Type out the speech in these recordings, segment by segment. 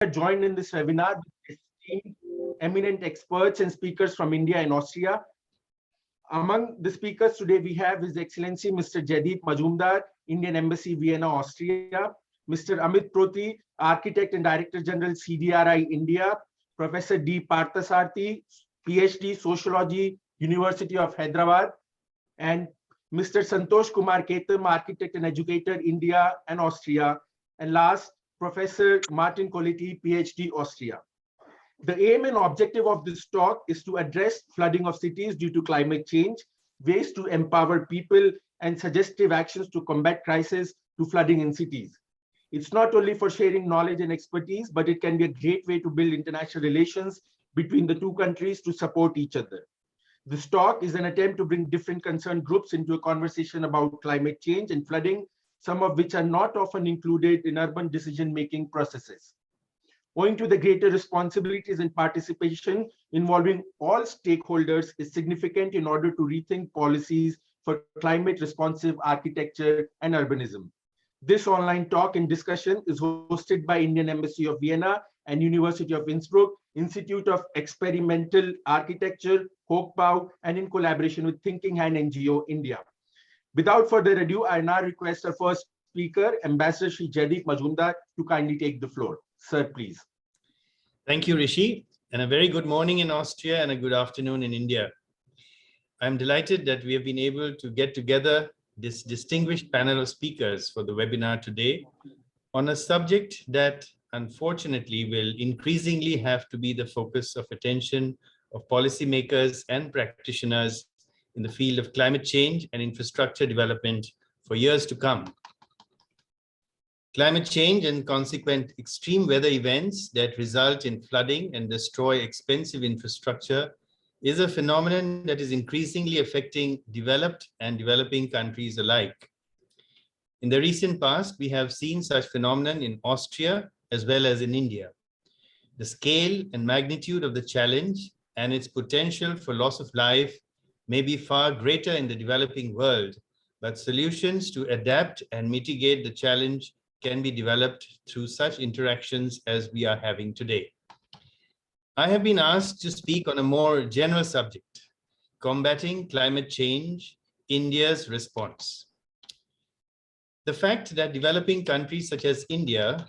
are joined in this webinar with esteemed, eminent experts and speakers from India and Austria. Among the speakers today, we have His Excellency Mr. Jaideep Mazumdar, Indian Embassy, Vienna, Austria; Mr. Amit Prothi, Architect and Director General, CDRI, India; Professor D. Parthasarathy, PhD, Sociology, University of Hyderabad; and Mr. Santosh Kumar Ketham, Architect and Educator, India and Austria; and last, Professor Martin Colletti, PhD, Austria. The aim and objective of this talk is to address flooding of cities due to climate change, ways to empower people, and suggestive actions to combat crisis to flooding in cities. It's not only for sharing knowledge and expertise, but it can be a great way to build international relations between the two countries to support each other. This talk is an attempt to bring different concerned groups into a conversation about climate change and flooding, some of which are not often included in urban decision-making processes. Owing to the greater responsibilities and participation involving all stakeholders is significant in order to rethink policies for climate responsive architecture and urbanism. This online talk and discussion is hosted by Indian Embassy of Vienna and University of Innsbruck, Institute of Experimental Architecture, Hochbau, and in collaboration with Thinking Hand NGO, India. Without further ado, I now request our first speaker, Ambassador Shri Jaideep Mazumdar, to kindly take the floor. Sir, please. Thank you, Rishi, and a very good morning in Austria and a good afternoon in India. I'm delighted that we have been able to get together this distinguished panel of speakers for the webinar today on a subject that unfortunately will increasingly have to be the focus of attention of policymakers and practitioners in the field of climate change and infrastructure development for years to come. Climate change and consequent extreme weather events that result in flooding and destroy expensive infrastructure is a phenomenon that is increasingly affecting developed and developing countries alike. In the recent past, we have seen such phenomenon in Austria as well as in India. The scale and magnitude of the challenge and its potential for loss of life may be far greater in the developing world, but solutions to adapt and mitigate the challenge can be developed through such interactions as we are having today. I have been asked to speak on a more general subject, combating climate change, India's response. The fact that developing countries such as India,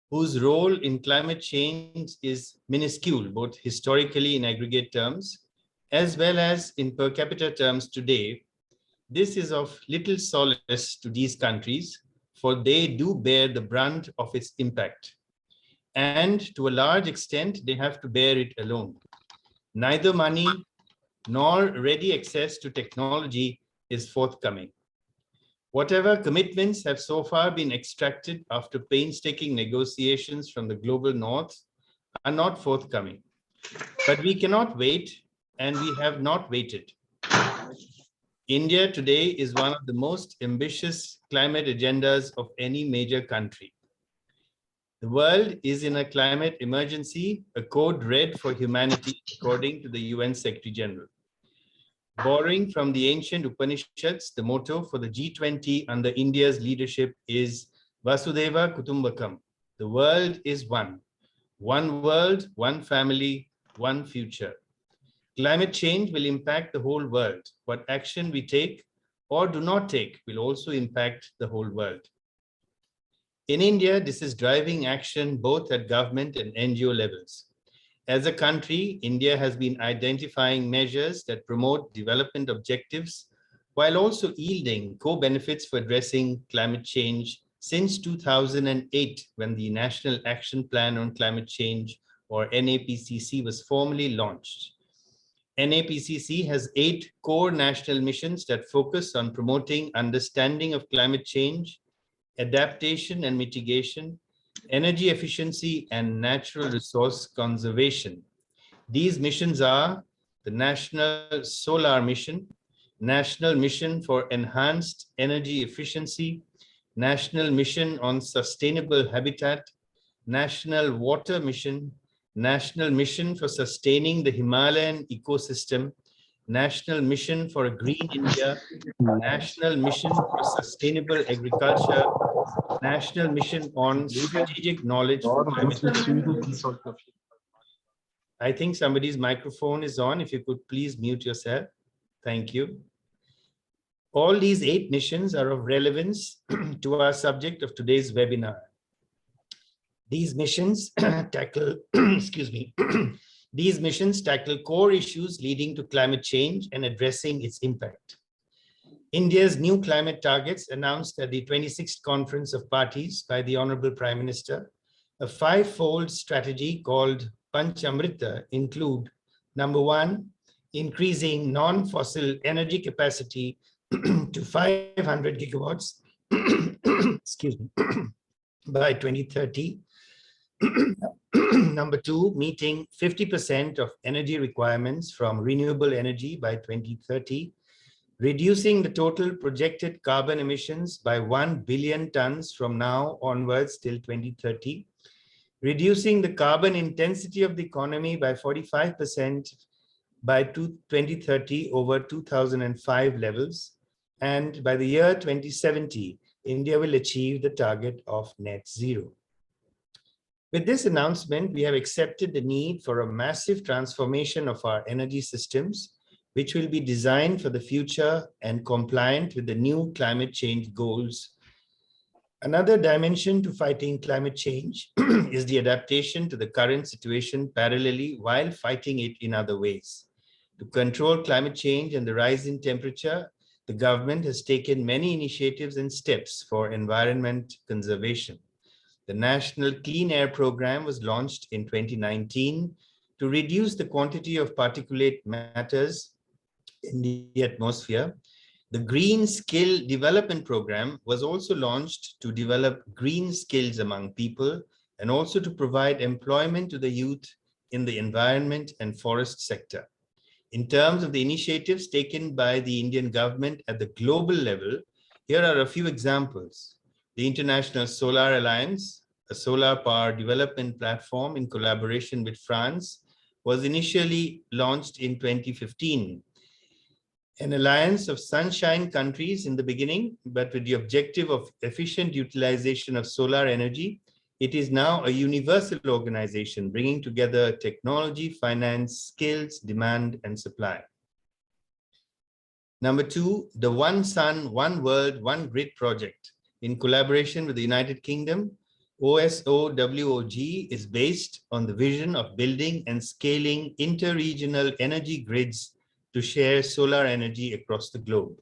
whose role in climate change is minuscule, both historically in aggregate terms, as well as in per capita terms today, this is of little solace to these countries, for they do bear the brunt of its impact. And to a large extent, they have to bear it alone. Neither money nor ready access to technology is forthcoming. Whatever commitments have so far been extracted after painstaking negotiations from the global north are not forthcoming. But we cannot wait, and we have not waited. India today is one of the most ambitious climate agendas of any major country. The world is in a climate emergency, a code red for humanity, according to the UN Secretary General. Borrowing from the ancient Upanishads, the motto for the G20 under India's leadership is Vasudhaiva Kutumbakam. The world is one. One world, one family, one future. Climate change will impact the whole world. What action we take or do not take will also impact the whole world. In India, this is driving action both at government and NGO levels. As a country, India has been identifying measures that promote development objectives while also yielding co-benefits for addressing climate change since 2008, when the National Action Plan on Climate Change, or NAPCC, was formally launched. NAPCC has 8 core national missions that focus on promoting understanding of climate change, adaptation and mitigation, energy efficiency, and natural resource conservation. These missions are the National Solar Mission, National Mission for Enhanced Energy Efficiency, National Mission on Sustainable Habitat, National Water Mission, National Mission for Sustaining the Himalayan Ecosystem, National Mission for a Green India, National Mission for Sustainable Agriculture, National Mission on Strategic Knowledge for Climate Change. I think somebody's microphone is on. If you could please mute yourself. Thank you. All these 8 missions are of relevance to our subject of today's webinar. These missions tackle, excuse me, these missions tackle core issues leading to climate change and addressing its impact. India's new climate targets announced at the 26th Conference of Parties by the Honorable Prime Minister, a 5-fold strategy called Panchamrita include: number 1, increasing non-fossil energy capacity to 500 gigawatts excuse me, by 2030. Number 2, meeting 50% of energy requirements from renewable energy by 2030, reducing the total projected carbon emissions by 1 billion tons from now onwards till 2030, reducing the carbon intensity of the economy by 45% by 2030 over 2005 levels, and by the year 2070, India will achieve the target of net zero. With this announcement, we have accepted the need for a massive transformation of our energy systems, which will be designed for the future and compliant with the new climate change goals. Another dimension to fighting climate change is the adaptation to the current situation parallelly while fighting it in other ways. To control climate change and the rise in temperature, the government has taken many initiatives and steps for environment conservation. The National Clean Air Program was launched in 2019 to reduce the quantity of particulate matters in the atmosphere. The Green Skill Development Program was also launched to develop green skills among people and also to provide employment to the youth in the environment and forest sector. In terms of the initiatives taken by the Indian government at the global level, here are a few examples. The International Solar Alliance, a solar power development platform in collaboration with France, was initially launched in 2015. An alliance of sunshine countries in the beginning, but with the objective of efficient utilization of solar energy, it is now a universal organization bringing together technology, finance, skills, demand, and supply. Number 2, the One Sun, One World, One Grid project. In collaboration with the United Kingdom, OSOWOG is based on the vision of building and scaling inter-regional energy grids to share solar energy across the globe.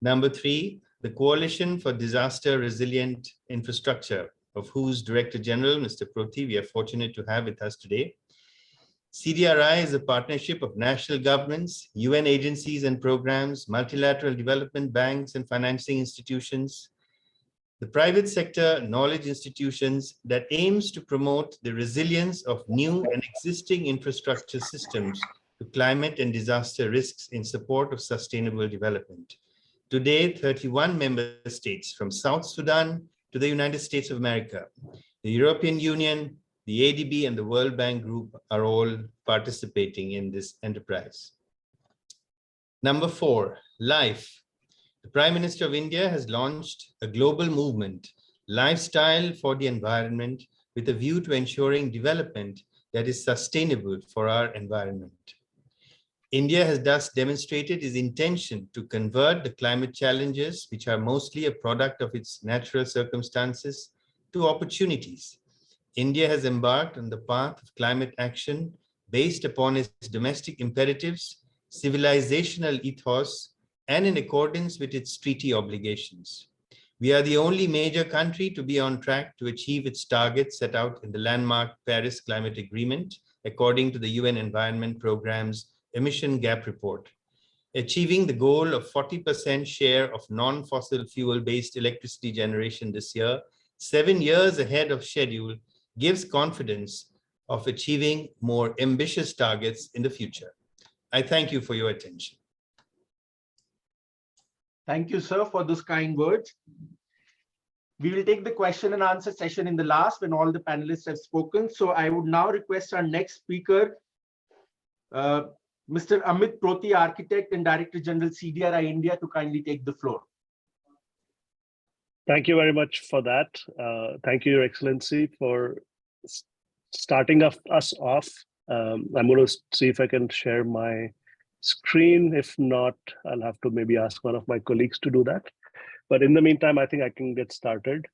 Number 3, the Coalition for Disaster Resilient Infrastructure, of whose Director General, Mr. Prothi, we are fortunate to have with us today. CDRI is a partnership of national governments, UN agencies and programs, multilateral development banks and financing institutions, the private sector knowledge institutions that aims to promote the resilience of new and existing infrastructure systems to climate and disaster risks in support of sustainable development. Today, 31 member states from South Sudan to the United States of America, the European Union, the ADB and the World Bank Group are all participating in this enterprise. Number 4, life. The Prime Minister of India has launched a global movement, Lifestyle for the Environment, with a view to ensuring development that is sustainable for our environment. India has thus demonstrated its intention to convert the climate challenges, which are mostly a product of its natural circumstances, to opportunities. India has embarked on the path of climate action based upon its domestic imperatives, civilizational ethos, and in accordance with its treaty obligations. We are the only major country to be on track to achieve its targets set out in the landmark Paris Climate Agreement, according to the UN Environment Programme's Emission Gap Report. Achieving the goal of 40% share of non-fossil fuel-based electricity generation this year, 7 years ahead of schedule, gives confidence of achieving more ambitious targets in the future. I thank you for your attention. Thank you, sir, for those kind words. We will take the question and answer session in the last when all the panelists have spoken. So I would now request our next speaker, Mr. Amit Prothi, Architect and Director General CDRI India, to kindly take the floor. Thank you very much for that. Thank you, Your Excellency, for starting us off. I'm going to see if I can share my screen. If not, I'll have to maybe ask one of my colleagues to do that. But in the meantime, I think I can get started.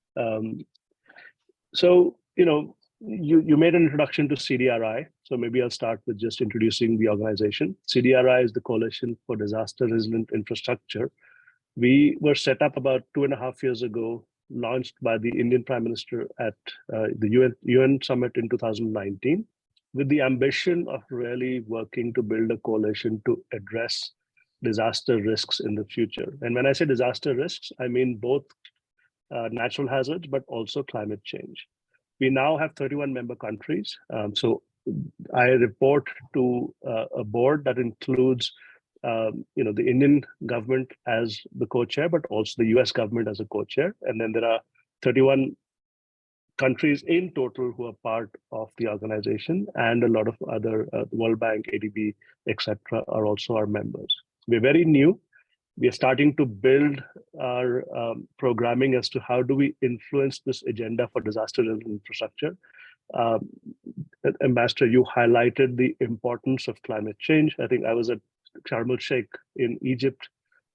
So, you made an introduction to CDRI. So maybe I'll start with just introducing the organization. CDRI is the Coalition for Disaster Resilient Infrastructure. We were set up about 2.5 years ago, launched by the Indian Prime Minister at the UN Summit in 2019, with the ambition of really working to build a coalition to address disaster risks in the future. And when I say disaster risks, I mean both natural hazards, but also climate change. We now have 31 member countries. So I report to a board that includes the Indian government as the co-chair, but also the US government as a co-chair. And then there are 31 countries in total who are part of the organization, and a lot of other World Bank, ADB, etc. are also our members. We're very new. We are starting to build our programming as to how do we influence this agenda for disaster infrastructure. Ambassador, you highlighted the importance of climate change. I think I was at Sharm el-Sheikh in Egypt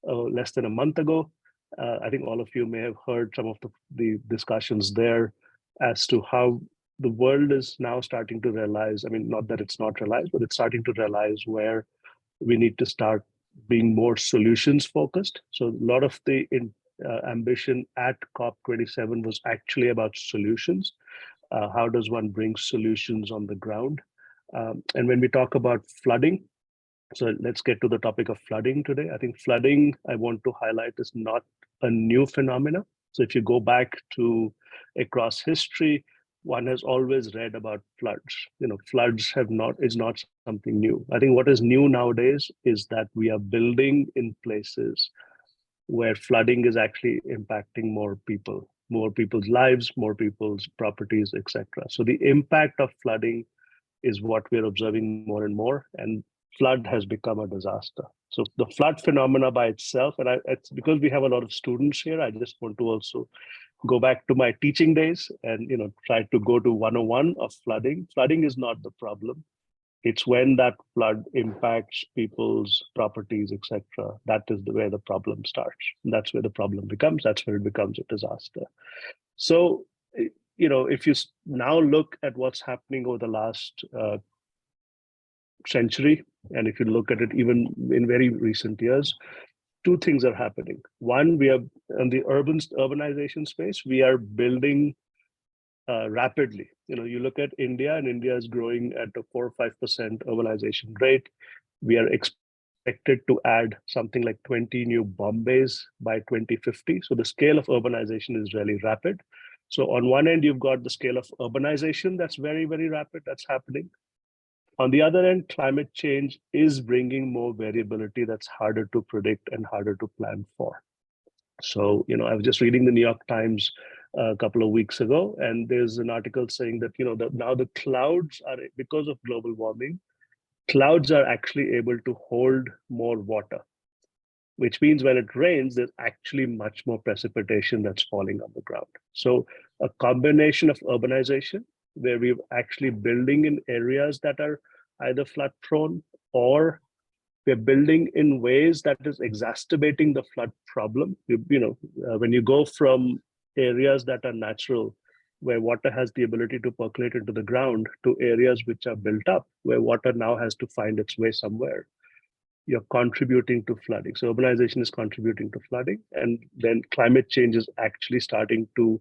less than a month ago. I think all of you may have heard some of the discussions there as to how the world is now starting to realize, I mean, not that it's not realized, but it's starting to realize where we need to start being more solutions focused. So a lot of the ambition at COP27 was actually about solutions. How does one bring solutions on the ground? And when we talk about flooding, so let's get to the topic of flooding today. I think flooding, I want to highlight, is not a new phenomena. So if you go back to across history, one has always read about floods. Floods is not something new. I think what is new nowadays is that we are building in places where flooding is actually impacting more people's lives, more people's properties, etc. So the impact of flooding is what we're observing more and more, and flood has become a disaster. So the flood phenomena by itself, and it's because we have a lot of students here, I just want to also go back to my teaching days and try to go to 101 of flooding. Flooding is not the problem. It's when that flood impacts people's properties, etc. That is where the problem starts. And that's where the problem becomes. That's where it becomes a disaster. So, if you now look at what's happening over the last century, and if you look at it even in very recent years, two things are happening. One, we are in the urbanization space, we are building rapidly. You look at India, and India is growing at a 4 or 5% urbanization rate. We are expected to add something like 20 new Bombays by 2050. So the scale of urbanization is really rapid. So on one end, you've got the scale of urbanization that's very, very rapid, that's happening. On the other end, climate change is bringing more variability that's harder to predict and harder to plan for. So, I was just reading the New York Times a couple of weeks ago, and there's an article saying that, now the clouds are, because of global warming, clouds are actually able to hold more water, which means when it rains, there's actually much more precipitation that's falling on the ground. So a combination of urbanization, where we're actually building in areas that are either flood prone, or we're building in ways that is exacerbating the flood problem. When you go from areas that are natural, where water has the ability to percolate into the ground, to areas which are built up, where water now has to find its way somewhere, you're contributing to flooding. So urbanization is contributing to flooding, and then climate change is actually starting to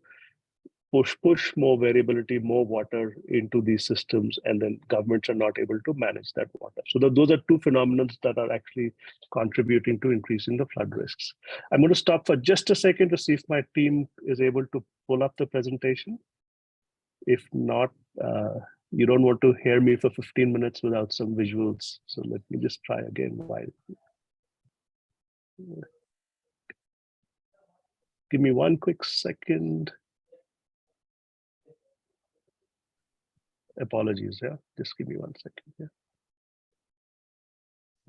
push more variability, more water into these systems, and then governments are not able to manage that water. So those are two phenomena that are actually contributing to increasing the flood risks. I'm going to stop for just a second to see if my team is able to pull up the presentation. If not, you don't want to hear me for 15 minutes without some visuals. So let me just try again. Give me one quick second. Apologies, yeah. Just give me 1 second. Yeah.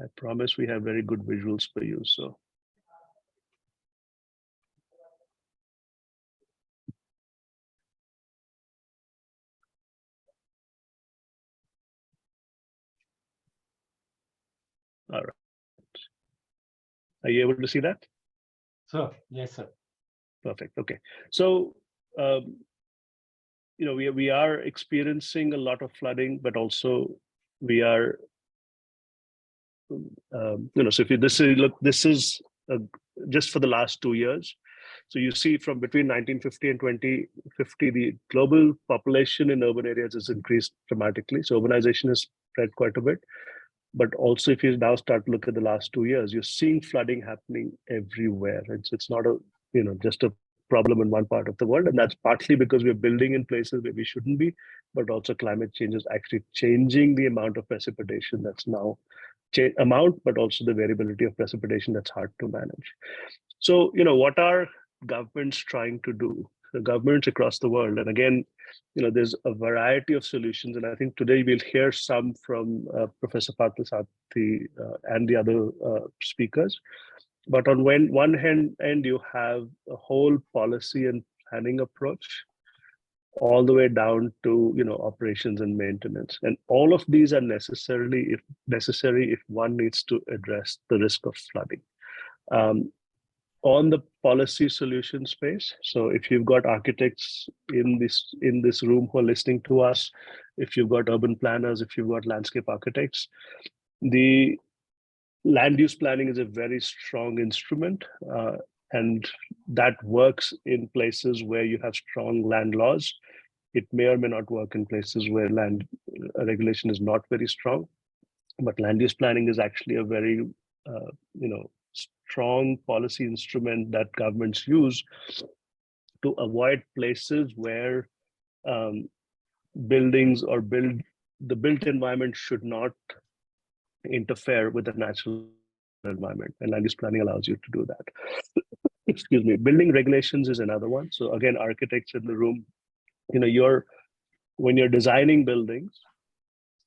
I promise we have very good visuals for you. So All right. Are you able to see that? Sir, yes, sir. Perfect. Okay. So, we are experiencing a lot of flooding, but also we are, so if you this is just for the last 2 years. So you see from between 1950 and 2050, the global population in urban areas has increased dramatically. So urbanization has spread quite a bit. But also, if you now start to look at the last 2 years, you're seeing flooding happening everywhere. It's not just a problem in one part of the world. And that's partly because we're building in places where we shouldn't be, but also climate change is actually changing the amount of precipitation that's now but also the variability of precipitation that's hard to manage. So, what are governments trying to do? The governments across the world, and again, there's a variety of solutions, and I think today we'll hear some from Professor Parthasarathy and the other speakers. But on one hand, you have a whole policy and planning approach, all the way down to operations and maintenance, and all of these are necessary if one needs to address the risk of flooding. On the policy solution space, so if you've got architects in this room who are listening to us, if you've got urban planners, if you've got landscape architects, the land use planning is a very strong instrument, and that works in places where you have strong land laws. It may or may not work in places where land regulation is not very strong, but land use planning is actually a very strong policy instrument that governments use to avoid places where buildings or the built environment should not interfere with the natural environment, and land use planning allows you to do that. Excuse me. Building regulations is another one. So again, architects in the room, when you're designing buildings,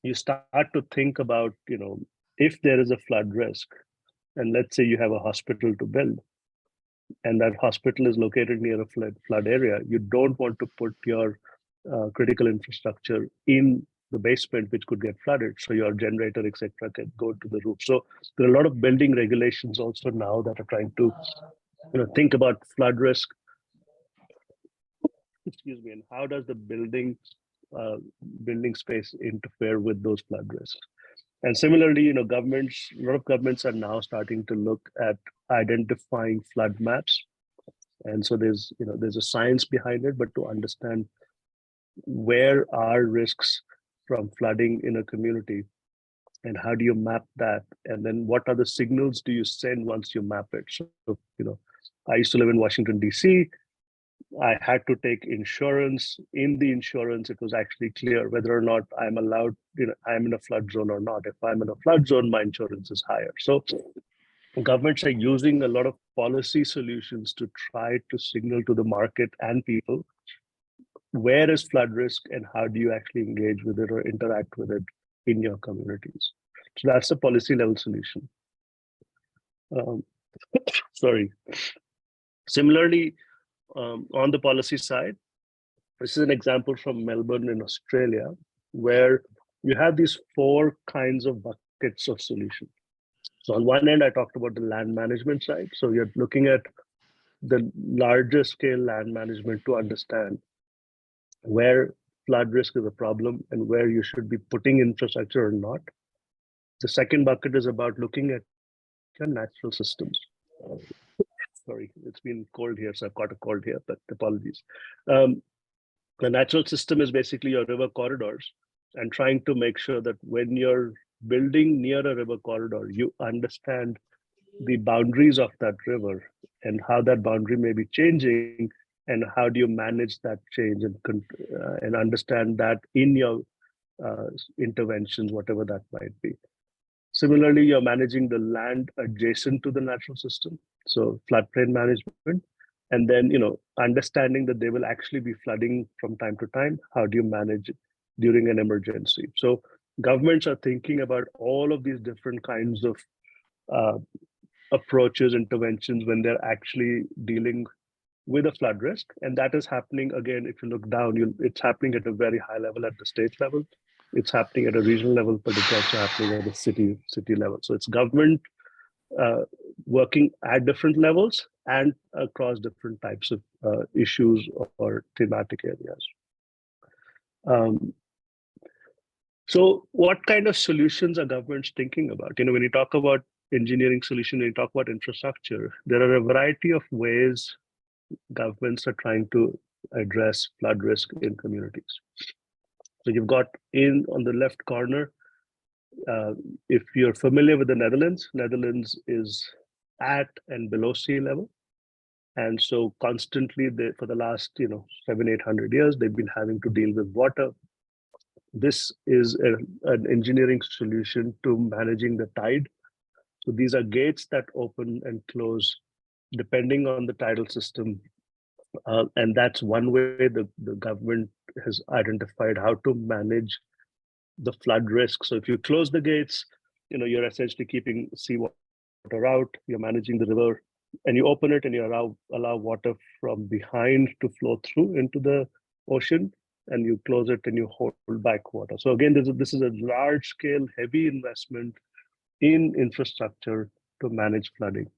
you start to think about, if there is a flood risk, and let's say you have a hospital to build, and that hospital is located near a flood area, you don't want to put your critical infrastructure in the basement, which could get flooded. So your generator, etc., can go to the roof. So there are a lot of building regulations also now that are trying to, think about flood risk. Excuse me, and how does the building space interfere with those flood risks? And similarly, a lot of governments are now starting to look at identifying flood maps. And so there's a science behind it, but to understand where are risks from flooding in a community, and how do you map that? And then what are the signals do you send once you map it? So, I used to live in Washington, DC. I had to take insurance. In the insurance, it was actually clear whether or not I'm allowed, I'm in a flood zone or not. If I'm in a flood zone, my insurance is higher. So governments are using a lot of policy solutions to try to signal to the market and people where is flood risk and how do you actually engage with it or interact with it in your communities. So that's the policy level solution. Sorry. Similarly, on the policy side, this is an example from Melbourne in Australia, where you have these 4 kinds of buckets of solution. So on one end, I talked about the land management side. So you're looking at the larger scale land management to understand where flood risk is a problem and where you should be putting infrastructure or not. The second bucket is about looking at your natural systems. Sorry, it's been cold here, so I've got a cold here, but apologies. The natural system is basically your river corridors, and trying to make sure that when you're building near a river corridor, you understand the boundaries of that river and how that boundary may be changing, and how do you manage that change and understand that in your interventions, whatever that might be. Similarly, you're managing the land adjacent to the natural system, so floodplain management, and then understanding that there will actually be flooding from time to time. How do you manage it during an emergency? So governments are thinking about all of these different kinds of approaches, interventions when they're actually dealing with a flood risk, and that is happening again. If you look down, it's happening at a very high level at the state level. It's happening at a regional level, but it's also happening at the city level. So it's government working at different levels and across different types of issues or thematic areas. So what kind of solutions are governments thinking about? When you talk about engineering solution, when you talk about infrastructure, there are a variety of ways governments are trying to address flood risk in communities. So you've got on the left corner, if you're familiar with the Netherlands is at and below sea level. And so constantly for the last 700-800 years, they've been having to deal with water. This is an engineering solution to managing the tide. So these are gates that open and close depending on the tidal system. And that's one way the government has identified how to manage the flood risk. So if you close the gates, you're essentially keeping seawater out, you're managing the river, and you open it and you allow water from behind to flow through into the ocean, and you close it and you hold back water. So again, this is a large scale, heavy investment in infrastructure to manage flooding.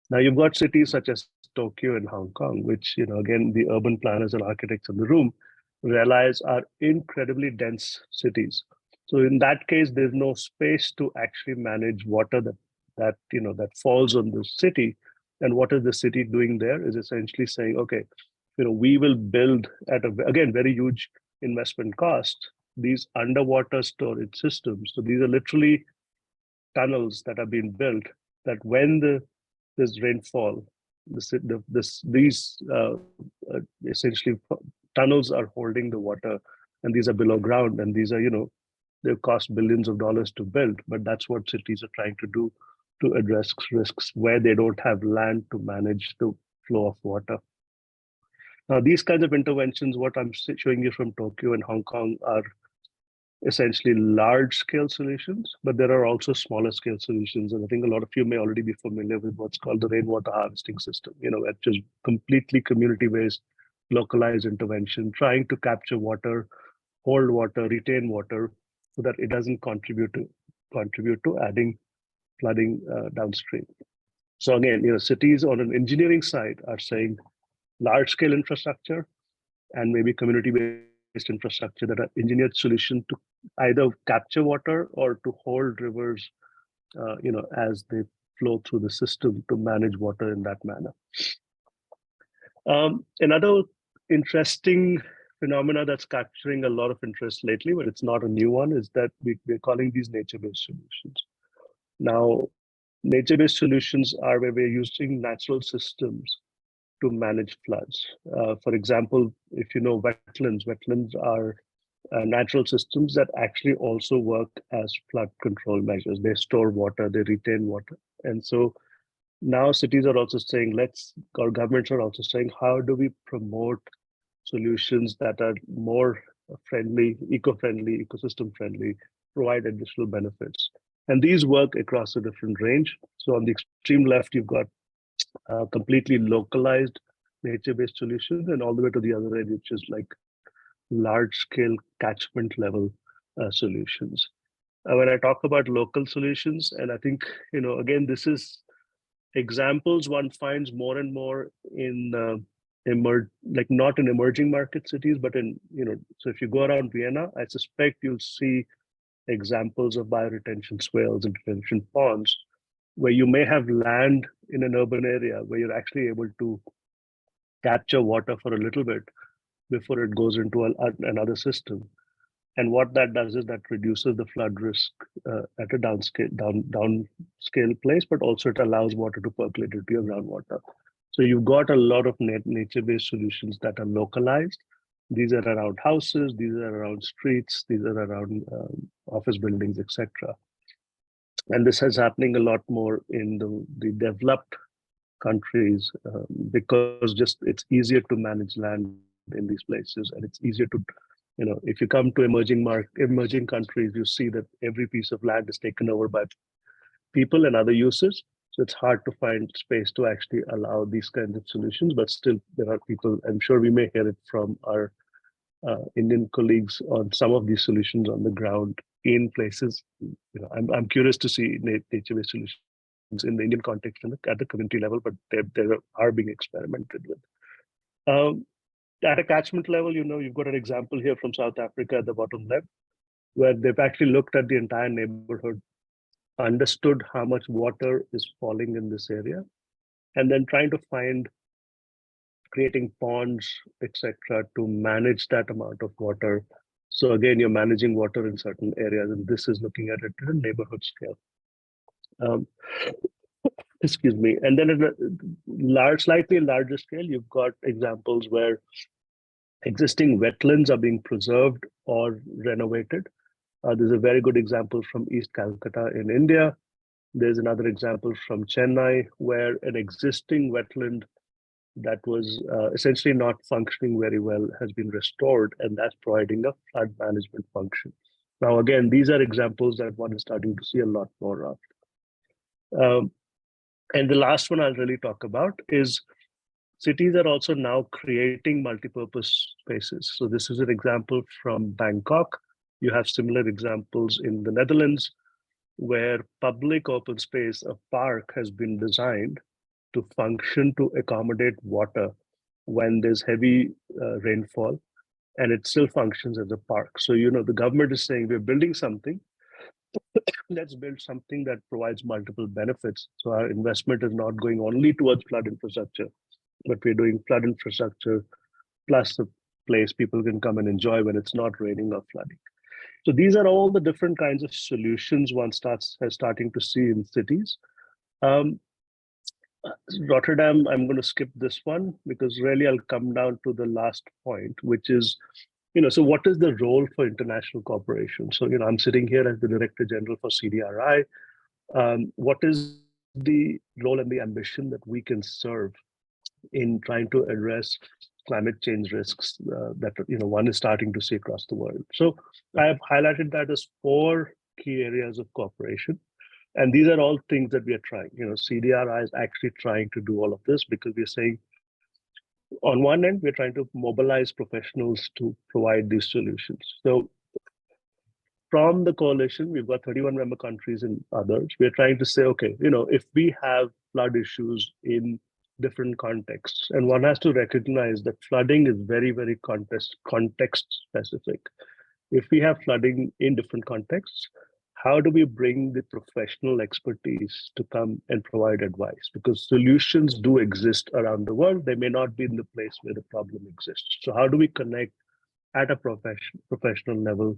Now you've got cities such as Tokyo and Hong Kong, which, again, the urban planners and architects in the room realize are incredibly dense cities. So in that case, there's no space to actually manage water that falls on the city. And what is the city doing there is essentially saying, okay, we will build at again, very huge investment cost, these underwater storage systems. So these are literally tunnels that are being built that when there's rainfall, these essentially tunnels are holding the water, and these are below ground, and these are, they cost billions of dollars to build, but that's what cities are trying to do to address risks where they don't have land to manage the flow of water. Now, these kinds of interventions, what I'm showing you from Tokyo and Hong Kong, are essentially large-scale solutions, but there are also smaller-scale solutions. And I think a lot of you may already be familiar with what's called the rainwater harvesting system, which is completely community-based, localized intervention, trying to capture water, hold water, retain water, so that it doesn't contribute to adding flooding downstream. So again, cities on an engineering side are saying large-scale infrastructure and maybe community-based infrastructure that are engineered solution to either capture water or to hold rivers, as they flow through the system to manage water in that manner. Another interesting phenomena that's capturing a lot of interest lately, but it's not a new one, is that we're calling these nature-based solutions. Now, nature-based solutions are where we're using natural systems to manage floods. For example, if you know wetlands are natural systems that actually also work as flood control measures. They store water, they retain water. And so now cities are also saying, or governments are also saying, how do we promote solutions that are more friendly, eco-friendly, ecosystem-friendly, provide additional benefits? And these work across a different range. So on the extreme left, you've got completely localized nature-based solutions, and all the way to the other end, which is like large-scale catchment level solutions. When I talk about local solutions, and I think, again, this is examples one finds more and more in not in emerging market cities, but in, so if you go around Vienna, I suspect you'll see examples of bioretention swales and retention ponds, where you may have land in an urban area where you're actually able to capture water for a little bit before it goes into another system. And what that does is that reduces the flood risk at a downscale place, but also it allows water to percolate into your groundwater. So you've got a lot of nature-based solutions that are localized. These are around houses, these are around streets, these are around office buildings, etc. And this is happening a lot more in the developed countries because it's easier to manage land in these places, and it's easier to, if you come to emerging countries, you see that every piece of land is taken over by people and other uses. So it's hard to find space to actually allow these kinds of solutions, but still there are people, I'm sure we may hear it from our Indian colleagues on some of these solutions on the ground in places. I'm curious to see nature-based solutions in the Indian context and at the community level, but they are being experimented with. At a catchment level, you've got an example here from South Africa at the bottom left, where they've actually looked at the entire neighborhood, understood how much water is falling in this area, and then trying to find creating ponds, etc., to manage that amount of water. So again, you're managing water in certain areas, and this is looking at it at a neighborhood scale. Excuse me. And then at a slightly larger scale, you've got examples where existing wetlands are being preserved or renovated. There's a very good example from East Calcutta in India. There's another example from Chennai, where an existing wetland that was essentially not functioning very well has been restored, and that's providing a flood management function. Now, again, these are examples that one is starting to see a lot more of. And the last one I'll really talk about is cities are also now creating multipurpose spaces. So this is an example from Bangkok. You have similar examples in the Netherlands, where public open space, a park, has been designed to function to accommodate water when there's heavy rainfall, and it still functions as a park. So, the government is saying we're building something, let's build something that provides multiple benefits. So our investment is not going only towards flood infrastructure, but we're doing flood infrastructure plus a place people can come and enjoy when it's not raining or flooding. So these are all the different kinds of solutions one starting to see in cities. Rotterdam, I'm going to skip this one because really I'll come down to the last point, which is, so what is the role for international cooperation? So, I'm sitting here as the Director General for CDRI. What is the role and the ambition that we can serve in trying to address climate change risks that one is starting to see across the world? So I have highlighted that as 4 key areas of cooperation. And these are all things that we are trying. CDRI is actually trying to do all of this because we're saying, on one end, we're trying to mobilize professionals to provide these solutions. So from the coalition, we've got 31 member countries and others. We're trying to say, okay, if we have flood issues in different contexts, and one has to recognize that flooding is very, very context specific. If we have flooding in different contexts, how do we bring the professional expertise to come and provide advice? Because solutions do exist around the world. They may not be in the place where the problem exists. So how do we connect at a professional level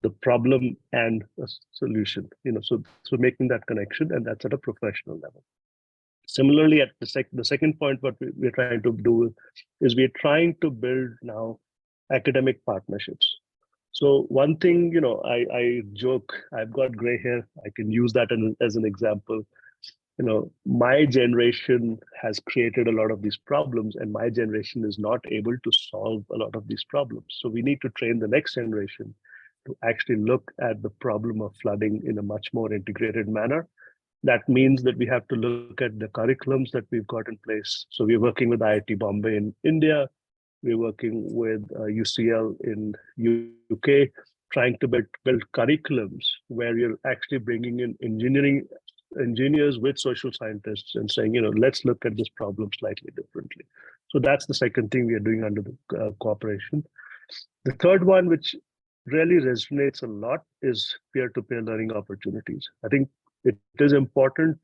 the problem and a solution? So making that connection, and that's at a professional level. Similarly, at the second point, what we're trying to do is we're trying to build now academic partnerships. So one thing, I joke, I've got gray hair. I can use that as an example. My generation has created a lot of these problems, and my generation is not able to solve a lot of these problems. So we need to train the next generation to actually look at the problem of flooding in a much more integrated manner. That means that we have to look at the curriculums that we've got in place. So we're working with IIT Bombay in India. We're working with UCL in UK, trying to build curriculums where you're actually bringing in engineers with social scientists and saying, let's look at this problem slightly differently. So that's the second thing we are doing under the cooperation. The third one, which really resonates a lot, is peer-to-peer learning opportunities. I think it is important.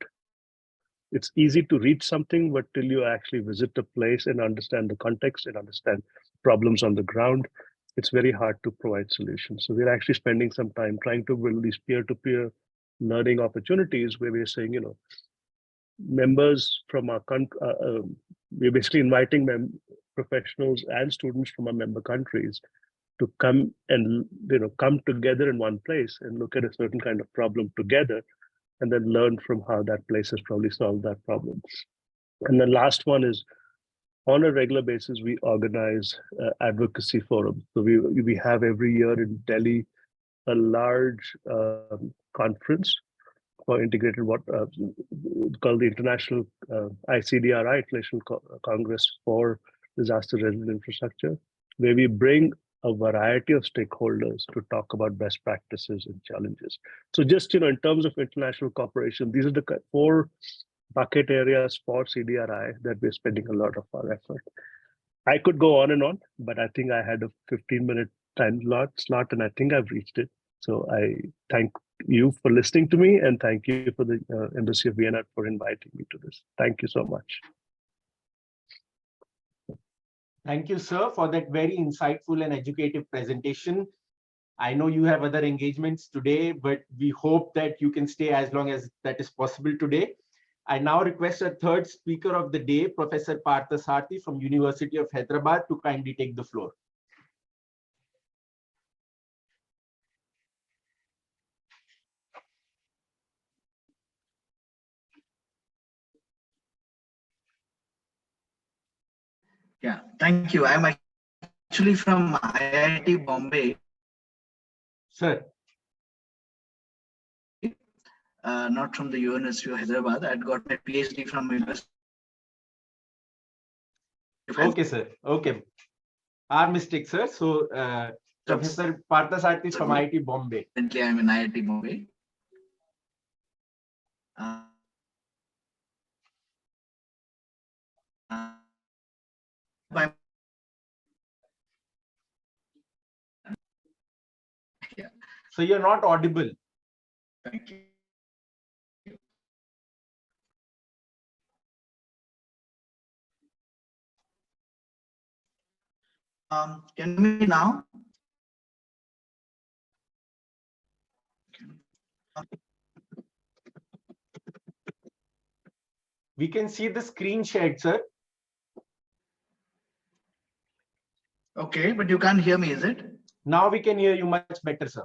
It's easy to read something, but till you actually visit a place and understand the context and understand problems on the ground, it's very hard to provide solutions. So we're actually spending some time trying to build these peer-to-peer learning opportunities where we're saying, members from our country, we're basically inviting professionals and students from our member countries to come and come together in one place and look at a certain kind of problem together, and then learn from how that place has probably solved that problem. And the last one is, on a regular basis, we organize advocacy forums. So we have every year in Delhi a large conference for integrated called the International ICDRI, International Congress for Disaster Resilient Infrastructure, where we bring a variety of stakeholders to talk about best practices and challenges. So just, in terms of international cooperation, these are the four bucket areas for CDRI that we're spending a lot of our effort. I could go on, but I think I had a 15-minute time slot, and I think I've reached it. So I thank you for listening to me, and thank you for the Embassy of Vienna for inviting me to this. Thank you so much. Thank you, sir, for that very insightful and educative presentation. I know you have other engagements today, but we hope that you can stay as long as that is possible today. I now request our third speaker of the day, Professor Parthasarathy from University of Hyderabad, to kindly take the floor. Yeah, thank you. I'm actually from IIT Bombay. Sir. Not from the University of Hyderabad. I'd got my PhD from University. Okay, sir. Okay. Our mistake, sir. So, Professor Parthasarathy from IIT Bombay. Currently, I'm in IIT Bombay. Yeah. So you're not audible. Thank you. Can you hear me now? We can see the screen shared, sir. Okay, but you can't hear me, is it? Now we can hear you much better, sir.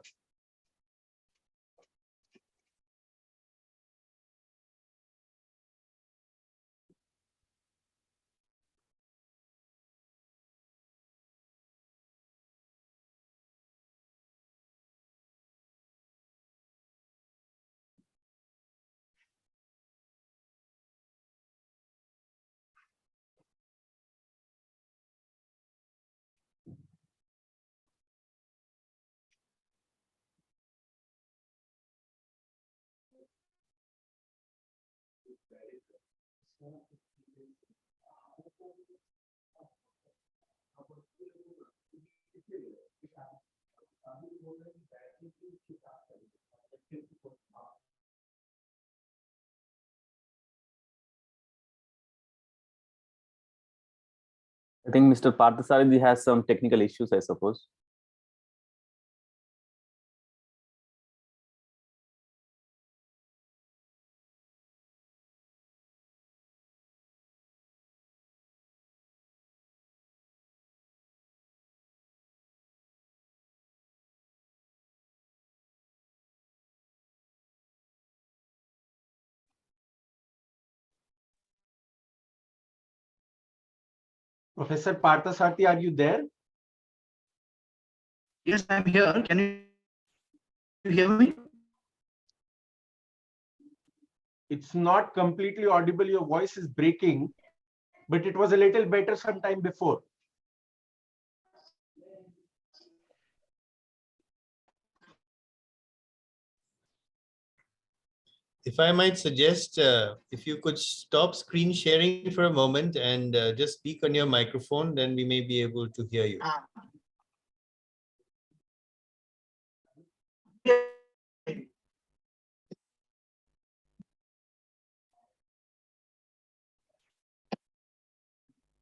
I think Mr. Parthasarathy has some technical issues, I suppose. Professor Parthasarathy, are you there? Yes, I'm here. Can you hear me? It's not completely audible. Your voice is breaking, but it was a little better some time before. If I might suggest, if you could stop screen sharing for a moment and just speak on your microphone, then we may be able to hear you.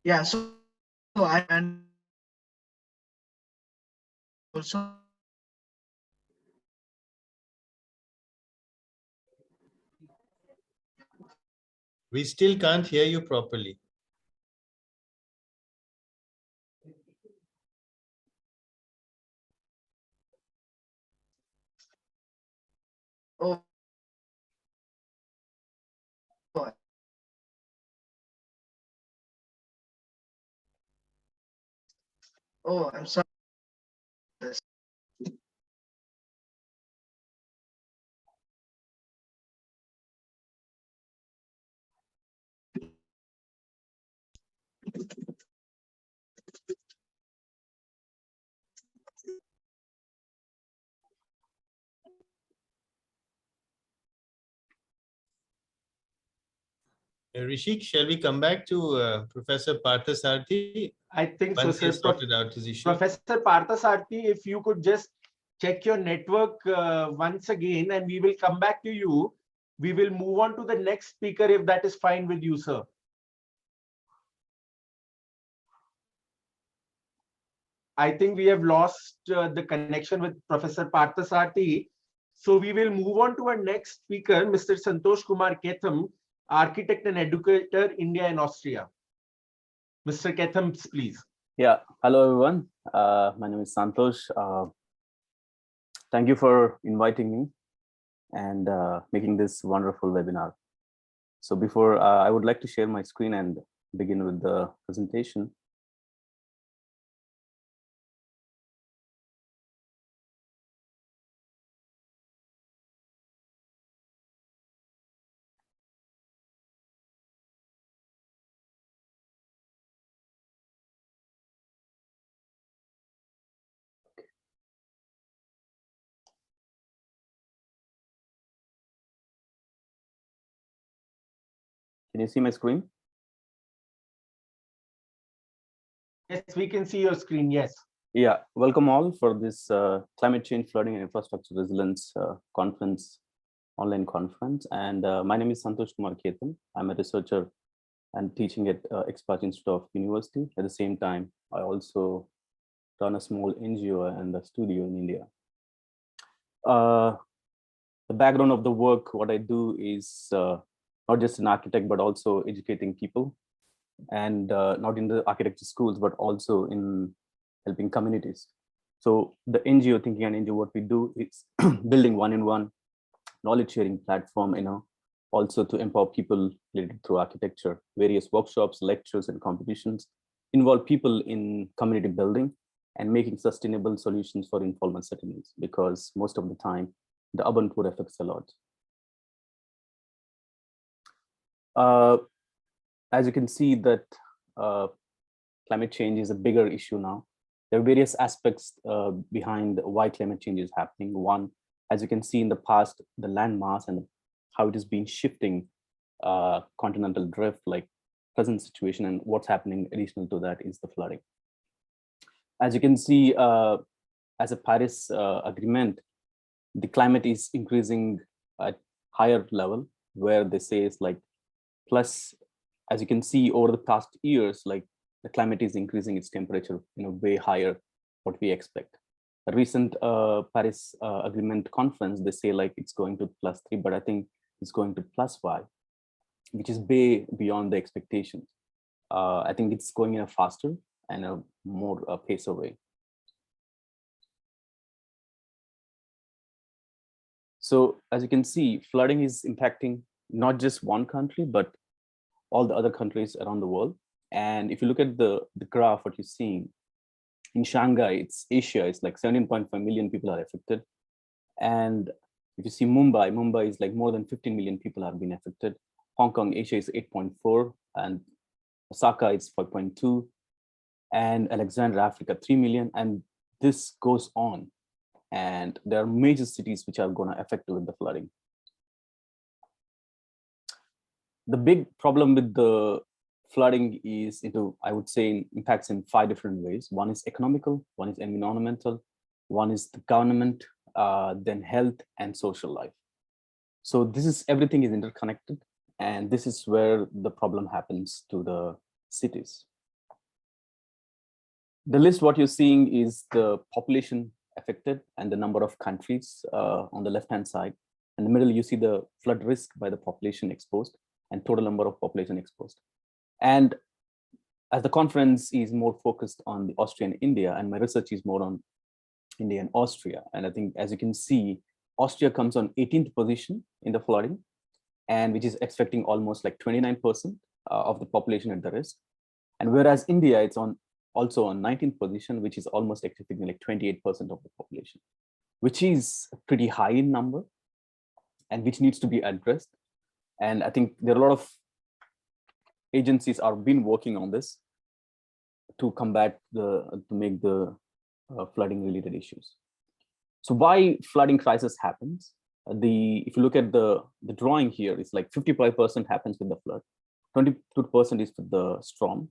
Yeah, so I and also We still can't hear you properly. oh, oh, I'm sorry. Rishik, shall we come back to Professor Parthasarathy I think so, once he sir. has sorted out his issue? Professor Parthasarathy, if you could just check your network once again, and we will come back to you. We will move on to the next speaker if that is fine with you, sir. I think we have lost the connection with Professor Parthasarathy. So we will move on to our next speaker, Mr. Santosh Kumar Ketham, architect and educator, India and Austria. Mr. Ketham, please. Yeah, hello everyone. My name is Santosh. Thank you for inviting me and making this wonderful webinar. So before I would like to share my screen and begin with the presentation. Can you see my screen? Yes, we can see your screen. Yes. Yeah, welcome all for this climate change, flooding and infrastructure resilience conference, online conference. And my name is Santosh Kumar Ketham. I'm a researcher and teaching at Expat Institute of University. At the same time, I also run a small NGO and a studio in India. The background of the work, what I do is not just an architect, but also educating people, and not in the architecture schools, but also in helping communities. So the NGO, Thinking and NGO, what we do is building one-in-one knowledge sharing platform, also to empower people related through architecture. Various workshops, lectures, and competitions involve people in community building and making sustainable solutions for informal settlements, because most of the time the urban poor affects a lot. As you can see that climate change is a bigger issue now. There are various aspects behind why climate change is happening. One, as you can see in the past, the land mass and how it has been shifting, continental drift, like present situation, and what's happening additional to that is the flooding. As you can see, as a Paris agreement, the climate is increasing at higher level, where they say it's like plus, as you can see over the past years, like the climate is increasing its temperature way higher what we expect. A recent Paris Agreement conference, they say like it's going to +3, but I think it's going to +5, which is way beyond the expectations. I think it's going in a faster and a more pacer way. So as you can see, flooding is impacting not just one country, but all the other countries around the world. And if you look at the graph, what you're seeing in Shanghai, it's Asia, it's like 17.5 million people are affected. And if you see Mumbai is like more than 15 million people have been affected. Hong Kong, Asia is 8.4, and Osaka is 5.2, and Alexandria, Africa, 3 million. And this goes on. And there are major cities which are going to affect with the flooding. The big problem with the flooding is I would say, impacts in 5 different ways. One is economical, one is environmental, one is the government, then health and social life. So everything is interconnected, and this is where the problem happens to the cities. The list, what you're seeing is the population affected and the number of countries on the left-hand side. In the middle, you see the flood risk by the population exposed and total number of population exposed. And as the conference is more focused on the Austria and India, and my research is more on India and Austria. And I think, as you can see, Austria comes on 18th position in the flooding, and which is expecting almost like 29% of the population at the risk. And whereas India, it's also on 19th position, which is almost expecting like 28% of the population, which is pretty high in number and which needs to be addressed. And I think there are a lot of agencies are been working on this to combat to make the flooding related issues. So why flooding crisis happens? If you look at the drawing here, it's like 55% happens with the flood, 22% is for the storm,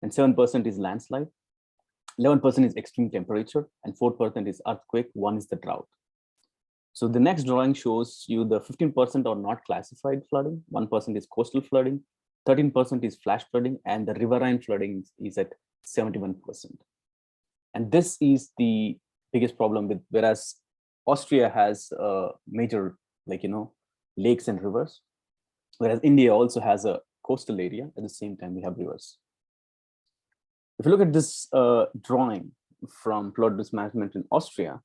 and 7% is landslide, 11% is extreme temperature, and 4% is earthquake, 1 is the drought. So the next drawing shows you the 15% are not classified flooding, 1% is coastal flooding, 13% is flash flooding, and the riverine flooding is at 71%. And this is the biggest problem with, whereas Austria has major, lakes and rivers, whereas India also has a coastal area. At the same time, we have rivers. If you look at this drawing from flood risk management in Austria,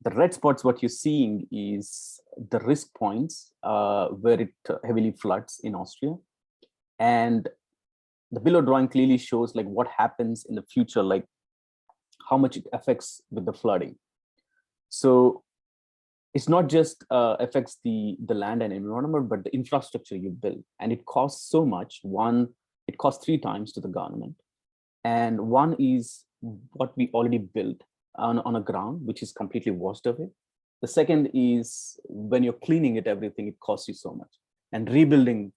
the red spots, what you're seeing is the risk points where it heavily floods in Austria. And the below drawing clearly shows like what happens in the future, like how much it affects with the flooding. So it's not just affects the land and environment, but the infrastructure you build. And it costs so much. One, it costs 3 times to the government. And one is what we already built on a ground, which is completely washed away. The second is when you're cleaning it, everything, it costs you so much. And rebuilding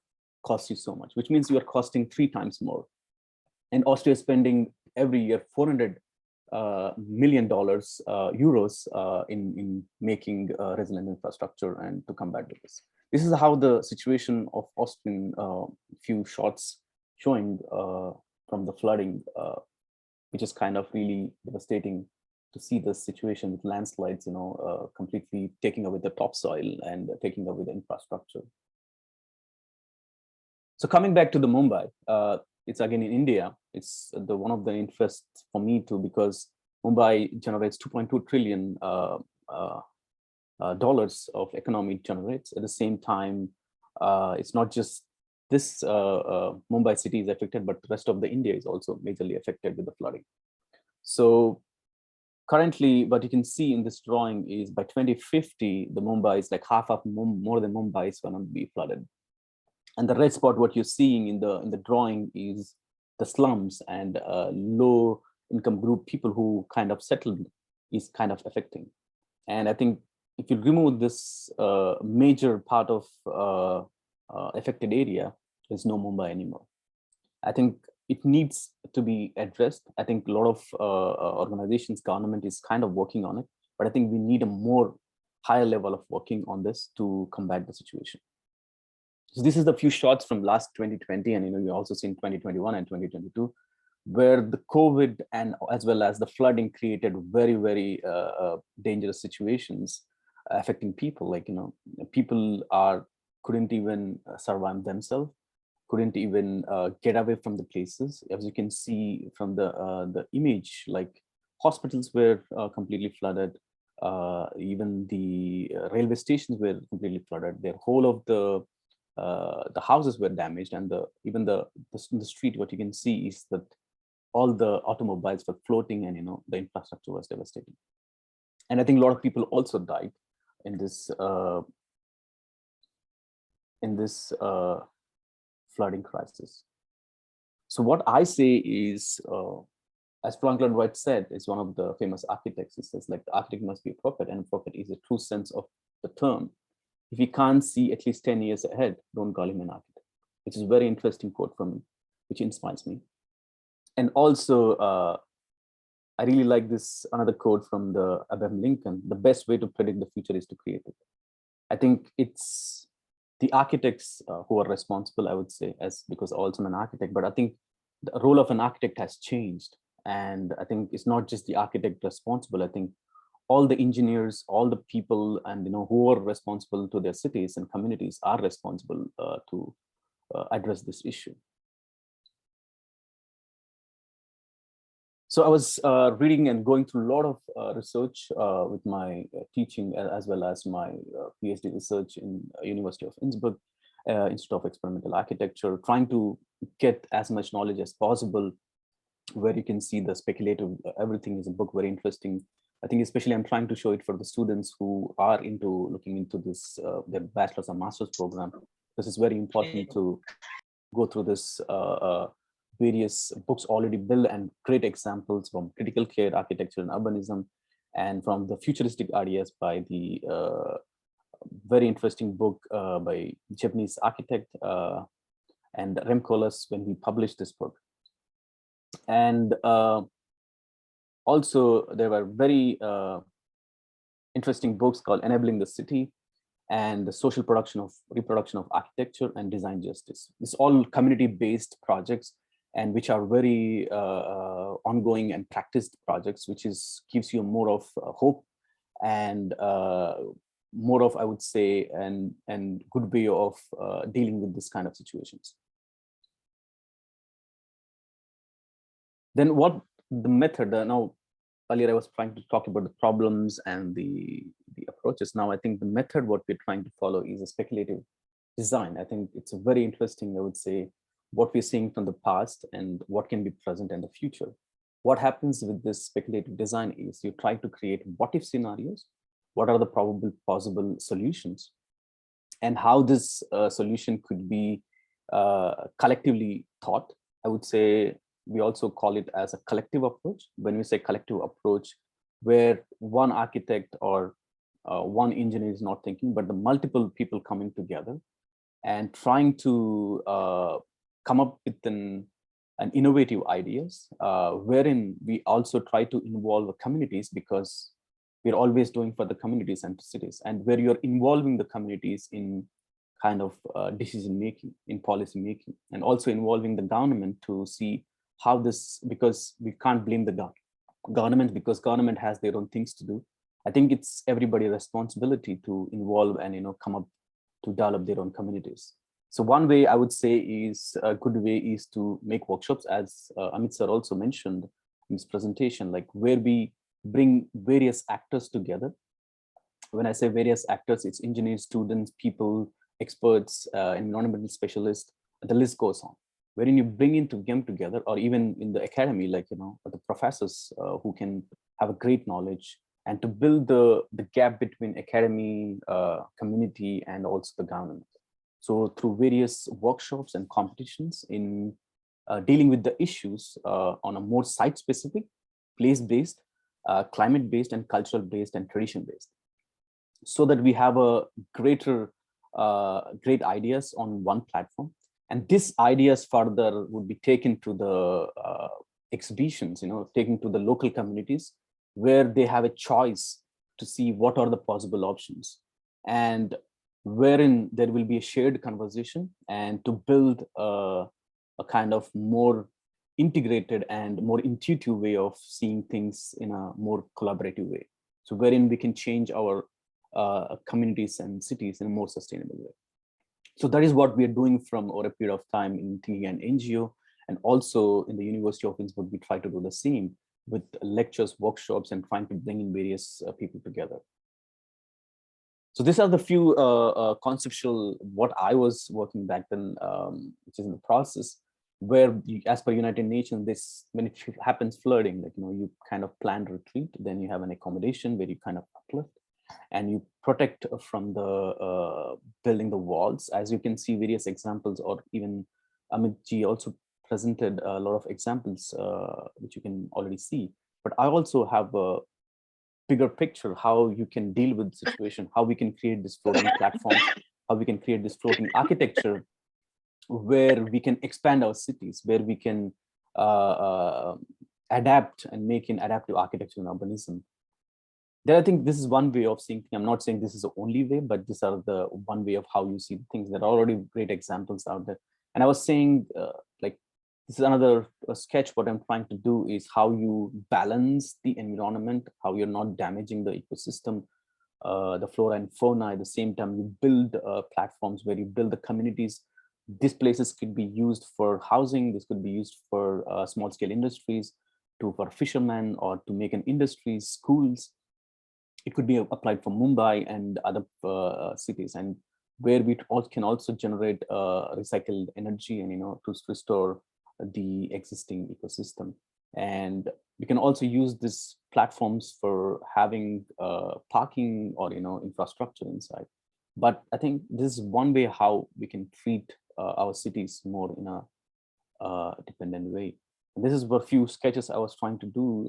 costs you so much, which means you are costing 3 times more. And Austria is spending every year $400 million euros in making resilient infrastructure and to combat with this. This is how the situation of Austrian, few shots showing from the flooding, which is kind of really devastating to see this situation with landslides, completely taking away the topsoil and taking away the infrastructure. So coming back to the Mumbai, it's again in India. It's one of the interests for me too, because Mumbai generates $2.2 trillion dollars of economy it generates. At the same time, it's not just this Mumbai city is affected, but the rest of the India is also majorly affected with the flooding. So currently, what you can see in this drawing is by 2050, the Mumbai is like half of more than Mumbai is going to be flooded. And the red spot, what you're seeing in the drawing is the slums and low income group people who kind of settled is kind of affecting. And I think if you remove this major part of affected area, there's no Mumbai anymore. I think it needs to be addressed. I think a lot of organizations, government is kind of working on it, but I think we need a more higher level of working on this to combat the situation. So this is the few shots from last 2020, and you also seen 2021 and 2022, where the COVID and as well as the flooding created very, very dangerous situations affecting people. Like, people couldn't even survive themselves, couldn't even get away from the places. As you can see from the image, like hospitals were completely flooded. Even the railway stations were completely flooded. Their whole of the houses were damaged, and even the street, what you can see is that all the automobiles were floating, and the infrastructure was devastating. And I think a lot of people also died in this flooding crisis. So what I say is, as Franklin Wright said, is one of the famous architects. He says, like, the architect must be a prophet, and a prophet is a true sense of the term. If he can't see at least 10 years ahead, don't call him an architect. Which is a very interesting quote from me, which inspires me. And also, I really like this another quote from the Abraham Lincoln: the best way to predict the future is to create it. I think it's the architects who are responsible, I would say, because also I'm an architect, but I think the role of an architect has changed. And I think it's not just the architect responsible. I think all the engineers, all the people, and who are responsible to their cities and communities are responsible to address this issue. So I was reading and going through a lot of research with my teaching, as well as my PhD research in University of Innsbruck, Institute of Experimental Architecture, trying to get as much knowledge as possible, where you can see the speculative, everything is a book, very interesting. I think especially I'm trying to show it for the students who are looking into this, their bachelor's and master's program. This is very important to go through this various books already built and great examples from critical care, architecture and urbanism, and from the futuristic ideas by the very interesting book by Japanese architect and Remkolas when he published this book. And also there were very interesting books called Enabling the City and the Social Reproduction of Architecture and Design Justice. It's all community-based projects and which are very ongoing and practiced projects, which gives you more of hope and more of, I would say, and good way of dealing with this kind of situations. Then what the method, now earlier I was trying to talk about the problems and the approaches. Now I think the method what we're trying to follow is a speculative design. I think it's a very interesting, I would say, what we're seeing from the past and what can be present in the future. What happens with this speculative design is you try to create what if scenarios, what are the probable possible solutions, and how this solution could be collectively thought. I would say we also call it as a collective approach. When we say collective approach, where one architect or one engineer is not thinking, but the multiple people coming together and trying to come up with an innovative ideas, wherein we also try to involve the communities, because we're always doing for the communities and cities, and where you're involving the communities in kind of decision making, in policy making, and also involving the government to see how this, because we can't blame the government because government has their own things to do. I think it's everybody's responsibility to involve and come up to develop their own communities. So one way I would say is a good way is to make workshops, as Amit sir also mentioned in his presentation, like where we bring various actors together. When I say various actors, it's engineers, students, people, experts, environmental specialists, the list goes on. Wherein you bring them together, or even in the academy, like, the professors who can have a great knowledge, and to build the gap between academy, community, and also the government. So through various workshops and competitions in dealing with the issues on a more site-specific, place-based, climate-based, and cultural-based, and tradition-based, so that we have a great ideas on one platform. And these ideas further would be taken to the exhibitions, taken to the local communities, where they have a choice to see what are the possible options, and wherein there will be a shared conversation, and to build a kind of more integrated and more intuitive way of seeing things in a more collaborative way. So wherein we can change our communities and cities in a more sustainable way. So that is what we are doing from over a period of time in Thinking an NGO, and also in the University of Innsbruck, we try to do the same with lectures, workshops, and trying to bring in various people together. So these are the few conceptual what I was working back then, which is in the process, where as per United Nations, this, when it happens flooding, like, you kind of plan retreat, then you have an accommodation where you kind of uplift, and you protect from the building the walls. As you can see various examples, or even Amit ji also presented a lot of examples, which you can already see. But I also have a bigger picture, how you can deal with the situation, how we can create this floating platform, how we can create this floating architecture, where we can expand our cities, where we can adapt and make an adaptive architecture and urbanism. Then I think this is one way of seeing things. I'm not saying this is the only way, but these are the one way of how you see things. There are already great examples out there. And I was saying, like, this is another sketch. What I'm trying to do is how you balance the environment, how you're not damaging the ecosystem, the flora and fauna. At the same time, you build platforms where you build the communities. These places could be used for housing. This could be used for small scale industries, for fishermen, or to make an industries, schools. It could be applied for Mumbai and other cities, and where we can also generate recycled energy and to restore the existing ecosystem. And we can also use these platforms for having parking or infrastructure inside. But I think this is one way how we can treat our cities more in a dependent way. And this is a few sketches I was trying to do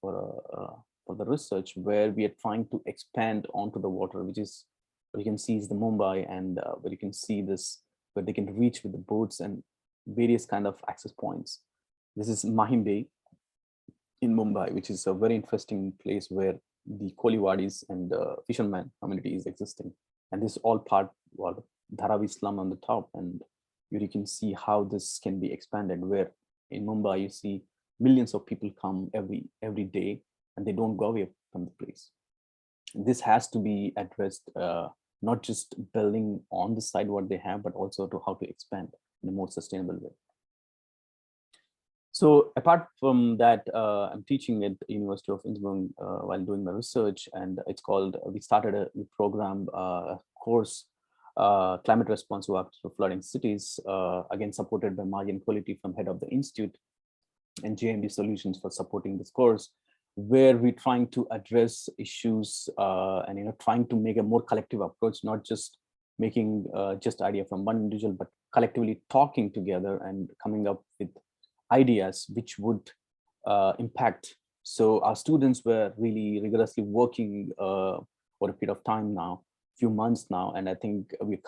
for the research, where we are trying to expand onto the water, which is what you can see is the Mumbai, and where you can see this where they can reach with the boats and various kind of access points. This is Mahim Bay in Mumbai, which is a very interesting place where the Koliwadis and the fisherman community is existing. And this is all part of Dharavi slum on the top. And you can see how this can be expanded, where in Mumbai, you see millions of people come every day and they don't go away from the place. This has to be addressed, not just building on the side what they have, but also to how to expand in a more sustainable way. So apart from that, I'm teaching at the University of Innsbruck while doing my research, and it's called, we started a program, course, Climate Responsive Actions for Flooding Cities, again supported by Marjan Colletti from head of the institute, and JMB Solutions for supporting this course, where we're trying to address issues and trying to make a more collective approach, not just making just idea from one individual, but collectively talking together and coming up with ideas which would impact. So our students were really rigorously working for a period of time now, few months now, and I think we're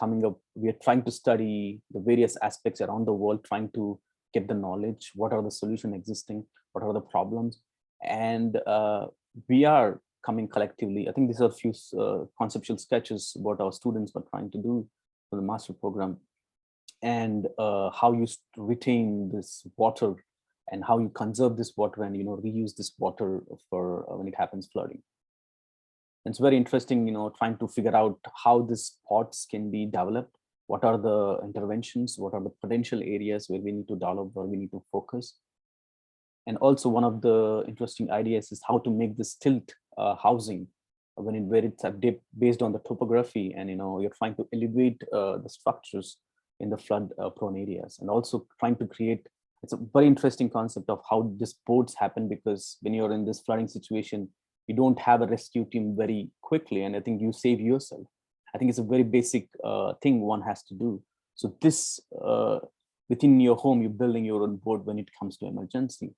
trying to study the various aspects around the world, trying to get the knowledge, what are the solutions existing, what are the problems, and we are coming collectively. I think these are a few conceptual sketches what our students were trying to do for the master program, and how you retain this water and how you conserve this water and reuse this water for when it happens flooding. And it's very interesting, trying to figure out how these spots can be developed. What are the interventions? What are the potential areas where we need to develop, where we need to focus? And also one of the interesting ideas is how to make this tilt housing where it's based on the topography, and you're trying to elevate the structures in the flood prone areas, and also trying to create, it's a very interesting concept of how these boats happen, because when you're in this flooding situation, you don't have a rescue team very quickly, and I think you save yourself. I think it's a very basic thing one has to do. So this, within your home, you're building your own boat when it comes to emergency.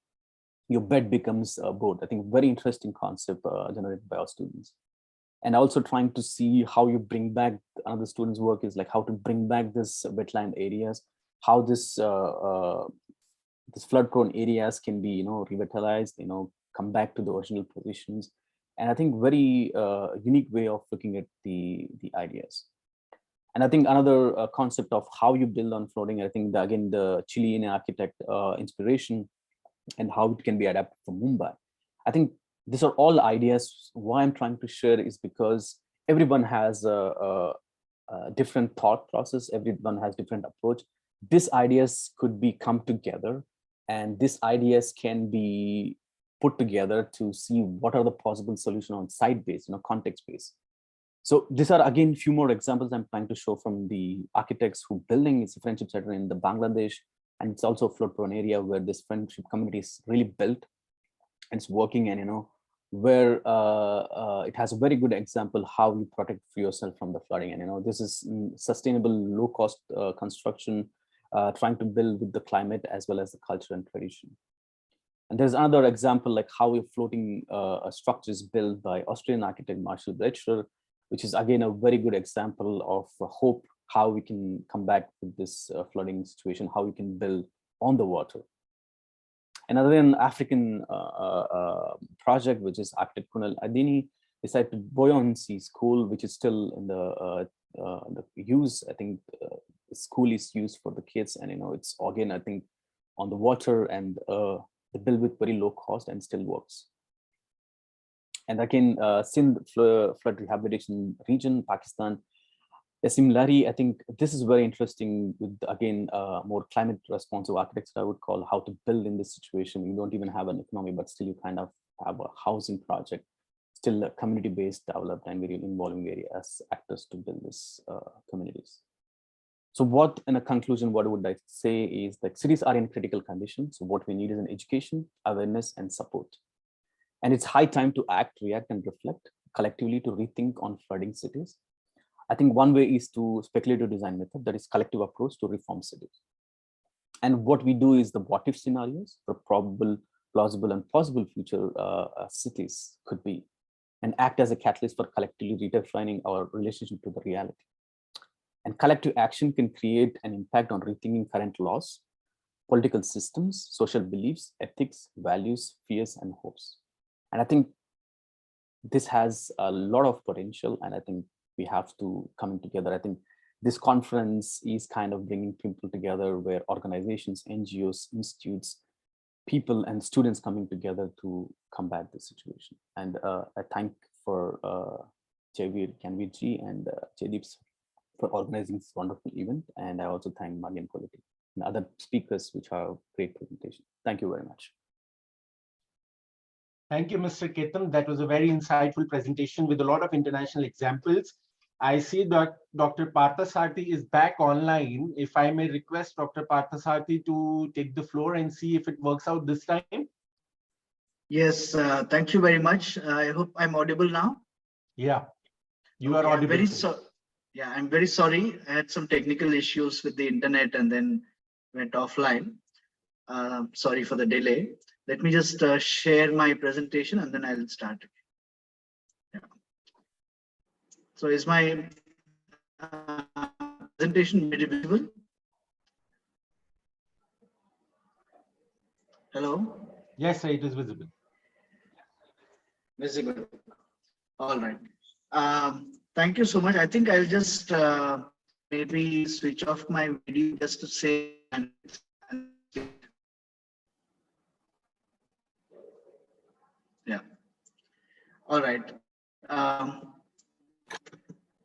Your bed becomes a boat. I think very interesting concept generated by our students. And also trying to see how you bring back, another students' work is like how to bring back this wetland areas, how this this flood-prone areas can be, revitalized, come back to the original positions. And I think very unique way of looking at the ideas. And I think another concept of how you build on flooding, I think again the Chilean architect inspiration and how it can be adapted from Mumbai. I think these are all ideas. Why I'm trying to share is because everyone has a different thought process. Everyone has different approach. These ideas could be come together, and these ideas can be put together to see what are the possible solutions on site-based, context-based. So these are again few more examples I'm trying to show from the architects who building. It's a friendship center in the Bangladesh, and it's also a flood-prone area where this friendship community is really built and it's working, and where it has a very good example how you protect yourself from the flooding. And this is sustainable, low-cost construction, trying to build with the climate as well as the culture and tradition. And there's another example like how a floating structure is built by Austrian architect Marshall Brecher, which is again a very good example of hope, how we can come back with this flooding situation, how we can build on the water. Another African project, which is architect Kunal Adini, decided to buoyancy school, which is still in the use. I think the school is used for the kids, and it's again I think on the water, and they build with very low cost and still works. And again, Sindh flood rehabilitation region, Pakistan. Similarly, I think this is very interesting with, again, more climate responsive architecture, I would call, how to build in this situation. You don't even have an economy, but still you kind of have a housing project, still community-based developed and very involving various actors to build this communities. So what, in a conclusion, what would I say is that cities are in critical condition. So what we need is an education, awareness, and support. And it's high time to act, react, and reflect collectively to rethink on flooding cities. I think one way is to speculative design method, that is collective approach to reform cities. And what we do is the what if scenarios for probable, plausible, and possible future cities could be, and act as a catalyst for collectively redefining our relationship to the reality. And collective action can create an impact on rethinking current laws, political systems, social beliefs, ethics, values, fears, and hopes. And I think this has a lot of potential, and I think we have to come together. I think this conference is kind of bringing people together, where organizations, NGOs, institutes, people and students coming together to combat this situation. And I thank for Kanvirji and Jaideep for organizing this wonderful event. And I also thank Marjan, Colletti, and other speakers, which are great presentation. Thank you very much. Thank you, Mr. Ketham. That was a very insightful presentation with a lot of international examples. I see that Dr. Parthasarathy is back online. If I may request Dr. Parthasarathy to take the floor and see if it works out this time. Yes, thank you very much. I hope I'm audible now. Yeah, you are Okay, audible. I'm very sorry. I had some technical issues with the internet and then went offline. Sorry for the delay. Let me just share my presentation and then I'll start. Yeah. So is my presentation visible? Hello? Yes, sir, it is visible. Visible. All right. Thank you so much. I think I'll just maybe switch off my video just to say. Yeah. All right.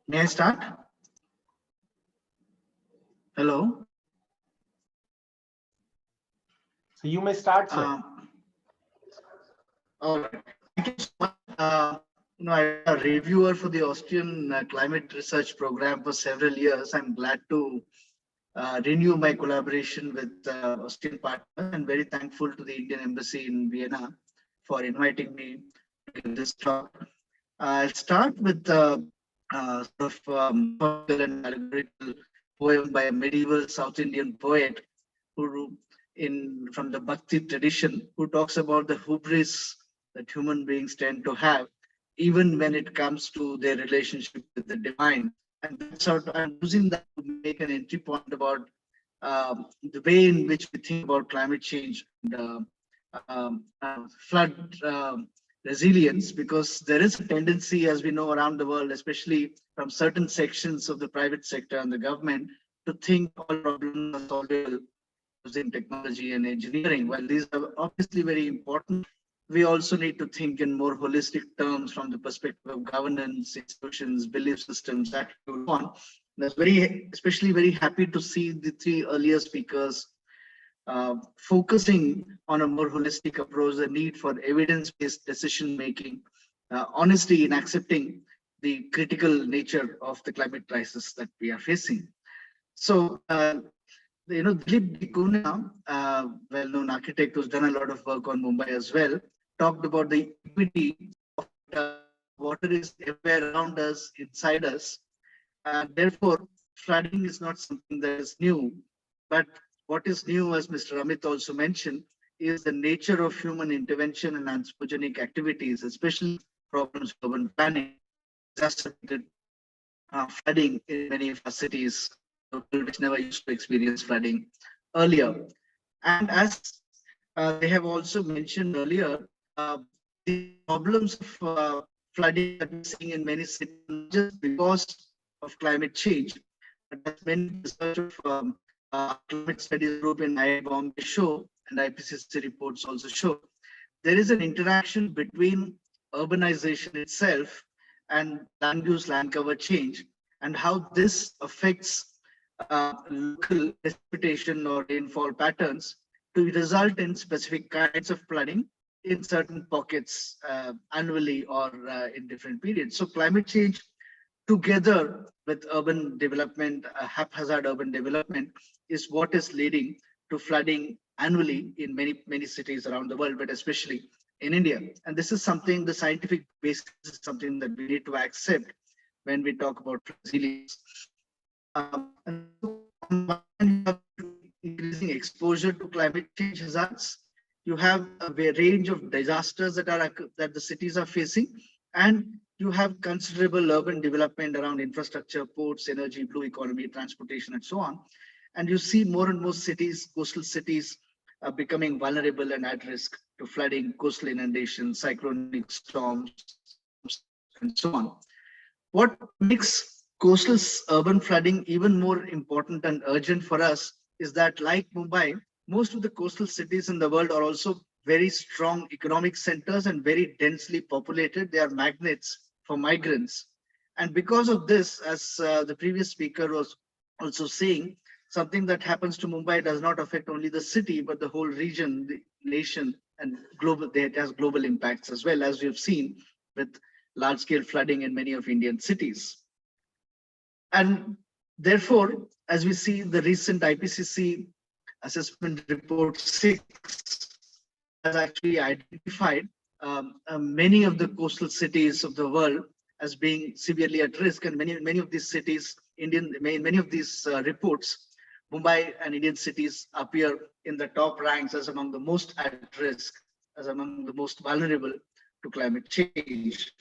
May I start? Hello. So you may start, sir. All right. Thank you so much. I'm a reviewer for the Austrian Climate Research Program for several years. I'm glad to renew my collaboration with Austrian partners, and very thankful to the Indian Embassy in Vienna for inviting me to give this talk. I'll start with an allegorical poem by a medieval South Indian poet who, from the Bhakti tradition, who talks about the hubris that human beings tend to have, even when it comes to their relationship with the divine. And that's how I'm using that to make an entry point about the way in which we think about climate change and flood resilience, because there is a tendency, as we know, around the world, especially from certain sections of the private sector and the government, to think all problems are solvable using technology and engineering. While these are obviously very important, we also need to think in more holistic terms from the perspective of governance, institutions, belief systems, attitude, on. That's especially very happy to see the three earlier speakers focusing on a more holistic approach, the need for evidence-based decision-making, honesty in accepting the critical nature of the climate crisis that we are facing. So, Dilip Dikuna, well-known architect who's done a lot of work on Mumbai as well, talked about the equity of water is everywhere around us, inside us. Therefore, flooding is not something that is new. But what is new, as Mr. Amit also mentioned, is the nature of human intervention and anthropogenic activities, especially problems of urban planning, exacerbated flooding in many of our cities, which never used to experience flooding earlier. And as they have also mentioned earlier, the problems of flooding that we're seeing in many cities, not just because of climate change, but as many research of climate studies group in IIT Bombay show, and IPCC reports also show, there is an interaction between urbanization itself and land use, land cover change, and how this affects local precipitation or rainfall patterns to result in specific kinds of flooding in certain pockets annually or in different periods. So climate change, together with urban development, haphazard urban development, is what is leading to flooding annually in many cities around the world, but especially in India. And this is something, the scientific basis is something that we need to accept when we talk about resilience. Increasing exposure to climate change hazards, you have a range of disasters that the cities are facing, and you have considerable urban development around infrastructure, ports, energy, blue economy, transportation, and so on. And you see more and more cities, coastal cities, becoming vulnerable and at risk to flooding, coastal inundation, cyclonic storms, and so on. What makes coastal urban flooding even more important and urgent for us is that, like Mumbai, most of the coastal cities in the world are also very strong economic centers and very densely populated. They are magnets for migrants. And because of this, as the previous speaker was also saying, something that happens to Mumbai does not affect only the city, but the whole region, the nation, and global. It has global impacts as well, as we've seen with large-scale flooding in many of Indian cities. And therefore, as we see the recent IPCC assessment report 6 has actually identified many of the coastal cities of the world as being severely at risk, and many of these cities, many of these reports, Mumbai and Indian cities appear in the top ranks as among the most at risk, as among the most vulnerable to climate change.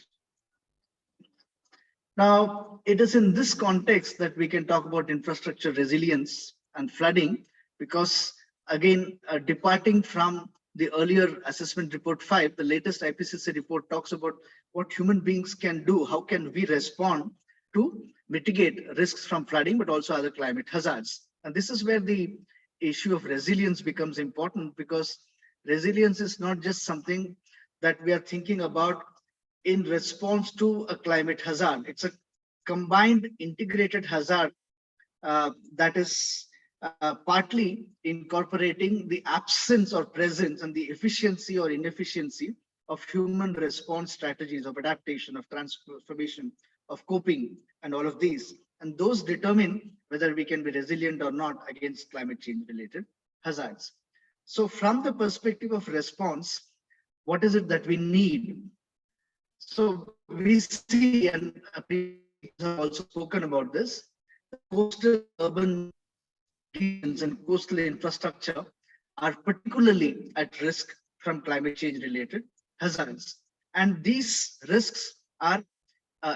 Now, it is in this context that we can talk about infrastructure resilience and flooding, because again, departing from the earlier assessment report 5, the latest IPCC report talks about what human beings can do. How can we respond to mitigate risks from flooding, but also other climate hazards? And this is where the issue of resilience becomes important, because resilience is not just something that we are thinking about in response to a climate hazard. It's a combined integrated hazard that is partly incorporating the absence or presence and the efficiency or inefficiency of human response strategies of adaptation, of transformation, of coping, and all of these. And those determine whether we can be resilient or not against climate change related hazards. So from the perspective of response, what is it that we need? So we see, and people have also spoken about this, the coastal urban regions and coastal infrastructure are particularly at risk from climate change related hazards. And these risks are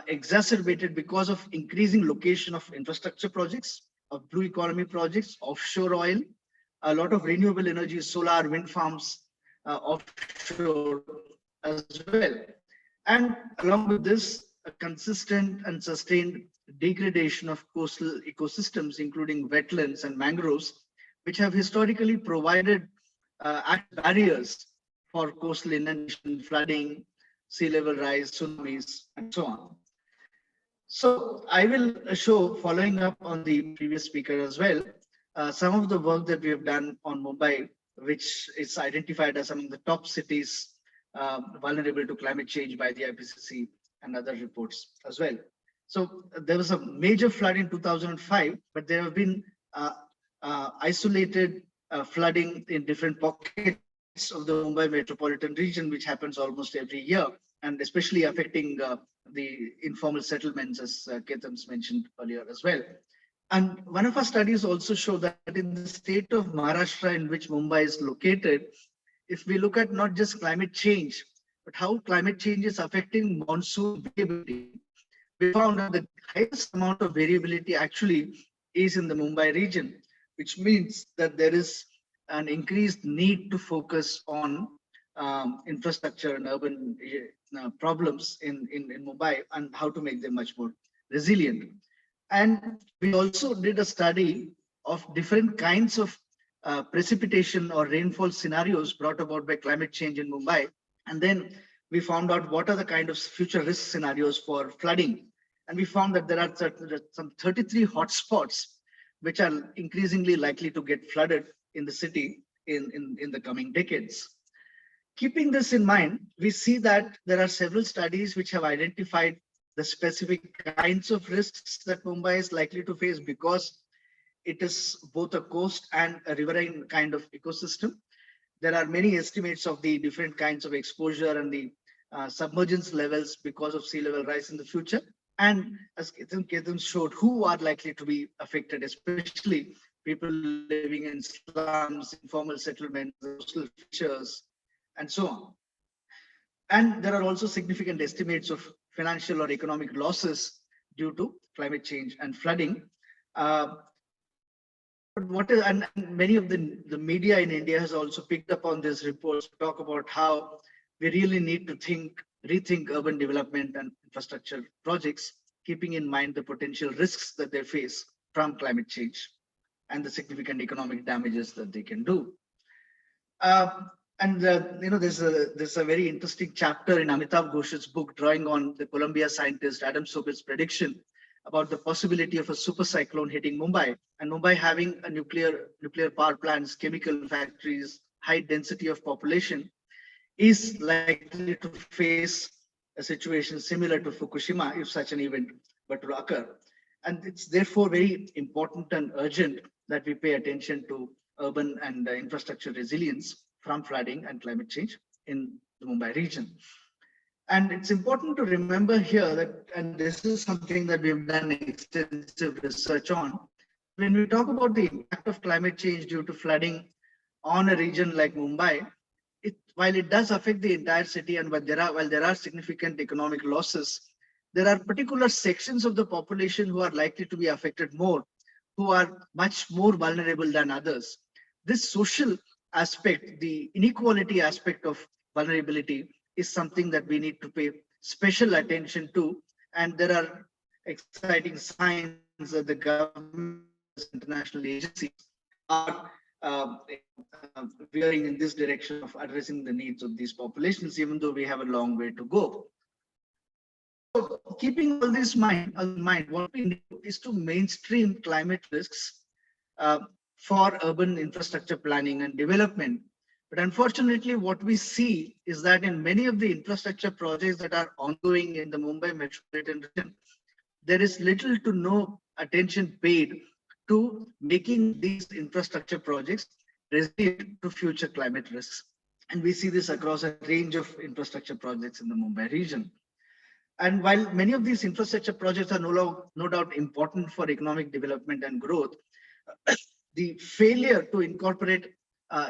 exacerbated because of increasing location of infrastructure projects, of blue economy projects, offshore oil, a lot of renewable energy, solar, wind farms, offshore as well. And along with this, a consistent and sustained degradation of coastal ecosystems, including wetlands and mangroves, which have historically provided barriers for coastal inundation, flooding, sea level rise, tsunamis, and so on. So I will show, following up on the previous speaker as well, some of the work that we have done on Mumbai, which is identified as among the top cities vulnerable to climate change by the IPCC and other reports as well. So there was a major flood in 2005, but there have been isolated flooding in different pockets of the Mumbai metropolitan region, which happens almost every year, and especially affecting the informal settlements, as Ketham's mentioned earlier as well. And one of our studies also show that in the state of Maharashtra, in which Mumbai is located, if we look at not just climate change, but how climate change is affecting monsoon variability, we found that the highest amount of variability actually is in the Mumbai region, which means that there is an increased need to focus on infrastructure and urban problems in Mumbai and how to make them much more resilient. And we also did a study of different kinds of precipitation or rainfall scenarios brought about by climate change in Mumbai. And then we found out what are the kind of future risk scenarios for flooding. And we found that there are some 33 hotspots which are increasingly likely to get flooded in the city in the coming decades. Keeping this in mind, we see that there are several studies which have identified the specific kinds of risks that Mumbai is likely to face because it is both a coast and a riverine kind of ecosystem. There are many estimates of the different kinds of exposure and the submergence levels because of sea level rise in the future. And as Ketham showed, who are likely to be affected, especially people living in slums, informal settlements, coastal features, and so on. And there are also significant estimates of financial or economic losses due to climate change and flooding. But what is, and many of the media in India has also picked up on these reports to talk about how we really need to rethink urban development and infrastructure projects, keeping in mind the potential risks that they face from climate change and the significant economic damages that they can do. There's a very interesting chapter in Amitav Ghosh's book drawing on the Columbia scientist Adam Sobel's prediction about the possibility of a super cyclone hitting Mumbai, and Mumbai having a nuclear power plants, chemical factories, high density of population, is likely to face a situation similar to Fukushima if such an event were to occur. And it's therefore very important and urgent that we pay attention to urban and infrastructure resilience from flooding and climate change in the Mumbai region. And it's important to remember here that, and this is something that we've done extensive research on, when we talk about the impact of climate change due to flooding on a region like Mumbai, while it does affect the entire city, and while there are significant economic losses, there are particular sections of the population who are likely to be affected more, who are much more vulnerable than others. This social aspect, the inequality aspect of vulnerability, is something that we need to pay special attention to. And there are exciting signs that the government, international agencies are veering in this direction of addressing the needs of these populations, even though we have a long way to go. So keeping all this in mind, what we need is to mainstream climate risks for urban infrastructure planning and development. But unfortunately, what we see is that in many of the infrastructure projects that are ongoing in the Mumbai metropolitan region, there is little to no attention paid to making these infrastructure projects resilient to future climate risks. And we see this across a range of infrastructure projects in the Mumbai region. And while many of these infrastructure projects are no doubt important for economic development and growth, the failure to incorporate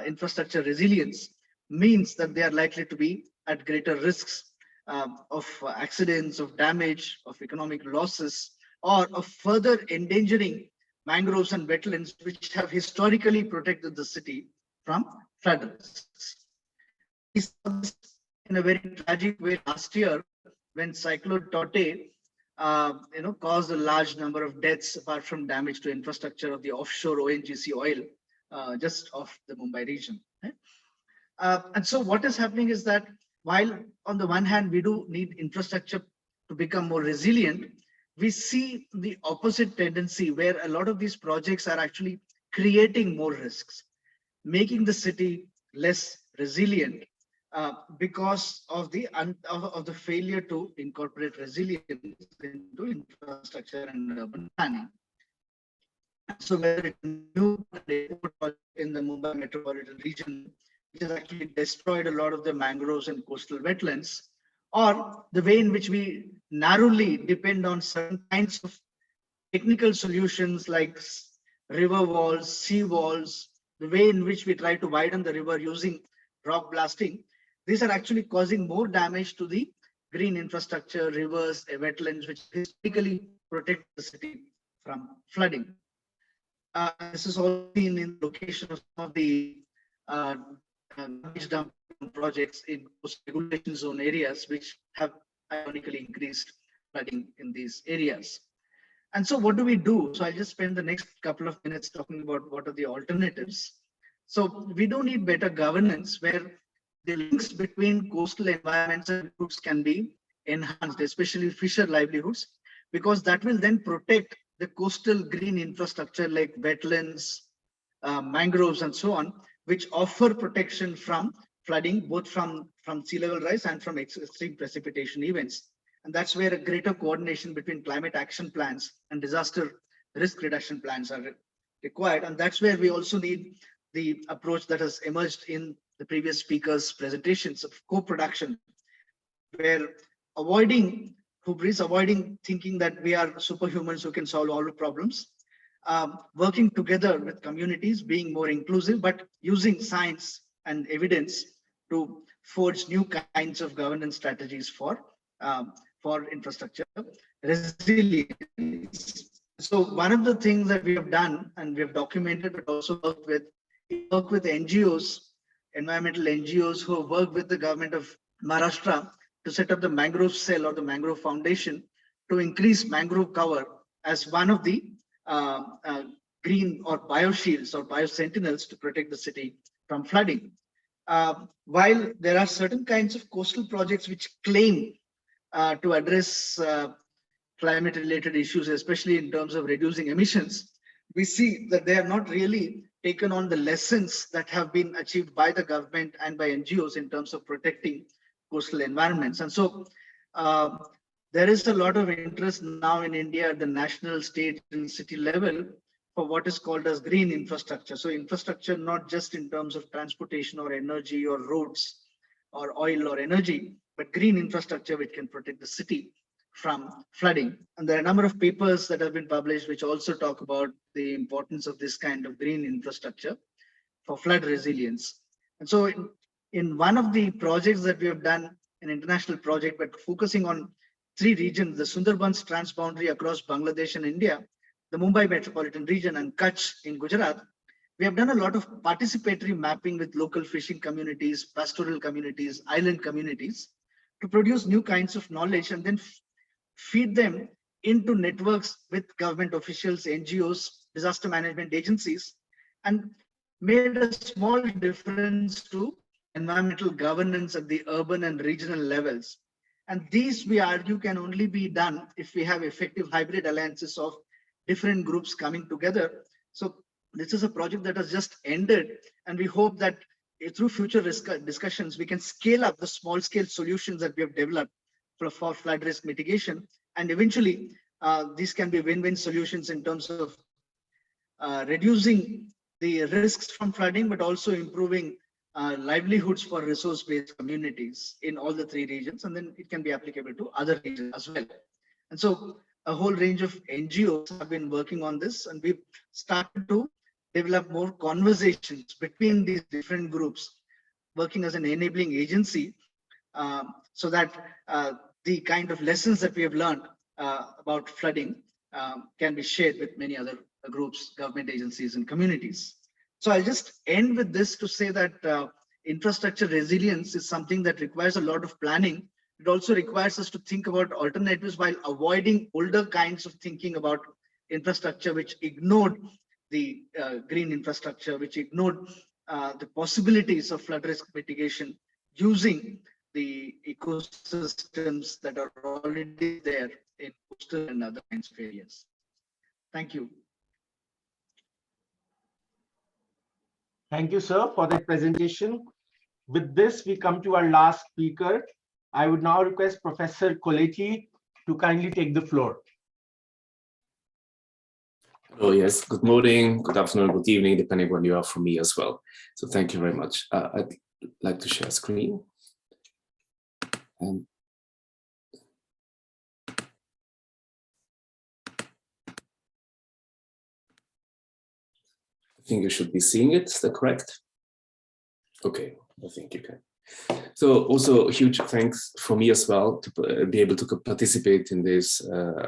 infrastructure resilience means that they are likely to be at greater risks of accidents, of damage, of economic losses, or of further endangering mangroves and wetlands, which have historically protected the city from flood risks. We saw this in a very tragic way last year when Cyclone Tote caused a large number of deaths apart from damage to infrastructure of the offshore ONGC oil just off the Mumbai region. And so what is happening is that while on the one hand, we do need infrastructure to become more resilient, we see the opposite tendency where a lot of these projects are actually creating more risks, making the city less resilient because of the failure to incorporate resilience into infrastructure and urban planning. So whether it's a new project in the Mumbai metropolitan region, which has actually destroyed a lot of the mangroves and coastal wetlands, or the way in which we narrowly depend on certain kinds of technical solutions like river walls, sea walls, the way in which we try to widen the river using rock blasting, these are actually causing more damage to the green infrastructure, rivers, wetlands, which historically protect the city from flooding. This is all seen in the location of some of the garbage dump projects in post-regulation zone areas, which have ironically increased flooding in these areas. And so what do we do? So I'll just spend the next couple of minutes talking about what are the alternatives. So we do need better governance where the links between coastal environments and livelihoods can be enhanced, especially fisher livelihoods, because that will then protect the coastal green infrastructure like wetlands, mangroves, and so on, which offer protection from flooding, both from sea level rise and from extreme precipitation events. And that's where a greater coordination between climate action plans and disaster risk reduction plans are required. And that's where we also need the approach that has emerged in the previous speakers' presentations of co-production, where avoiding hubris, avoiding thinking that we are superhumans who can solve all the problems, working together with communities, being more inclusive, but using science and evidence to forge new kinds of governance strategies for for infrastructure resilience. So one of the things that we have done, and we have documented, but also work with NGOs, environmental NGOs who work with the government of Maharashtra to set up the mangrove cell or the mangrove foundation to increase mangrove cover as one of the green or bioshields or biosentinels to protect the city from flooding. While there are certain kinds of coastal projects which claim to address climate-related issues, especially in terms of reducing emissions, we see that they have not really taken on the lessons that have been achieved by the government and by NGOs in terms of protecting coastal environments. And so there is a lot of interest now in India at the national, state, and city level for what is called as green infrastructure. So infrastructure, not just in terms of transportation or energy or roads or oil or energy, but green infrastructure which can protect the city from flooding. And there are a number of papers that have been published which also talk about the importance of this kind of green infrastructure for flood resilience. And so in one of the projects that we have done, an international project, but focusing on 3 regions, the Sundarbans transboundary across Bangladesh and India, the Mumbai metropolitan region, and Kutch in Gujarat, we have done a lot of participatory mapping with local fishing communities, pastoral communities, island communities to produce new kinds of knowledge and then feed them into networks with government officials, NGOs, disaster management agencies, and made a small difference to environmental governance at the urban and regional levels. And these, we argue, can only be done if we have effective hybrid alliances of different groups coming together. So this is a project that has just ended, and we hope that through future discussions, we can scale up the small scale solutions that we have developed for flood risk mitigation. And eventually, these can be win-win solutions in terms of reducing the risks from flooding, but also improving livelihoods for resource-based communities in all the 3 regions. And then it can be applicable to other regions as well. And so a whole range of NGOs have been working on this, and we've started to develop more conversations between these different groups, working as an enabling agency, so that the kind of lessons that we have learned about flooding can be shared with many other groups, government agencies, and communities. So I'll just end with this to say that infrastructure resilience is something that requires a lot of planning. It also requires us to think about alternatives while avoiding older kinds of thinking about infrastructure, which ignored the green infrastructure, which ignored the possibilities of flood risk mitigation using the ecosystems that are already there in coastal and other kinds of areas. Thank you. Thank you, sir, for that presentation. With this, we come to our last speaker. I would now request Professor Colletti to kindly take the floor. Oh, yes. Good morning, good afternoon, good evening, depending on you are from me as well. So thank you very much. I'd like to share screen. And I think you should be seeing it. Is that correct? Okay, I think you can. So also huge thanks for me as well to be able to participate in this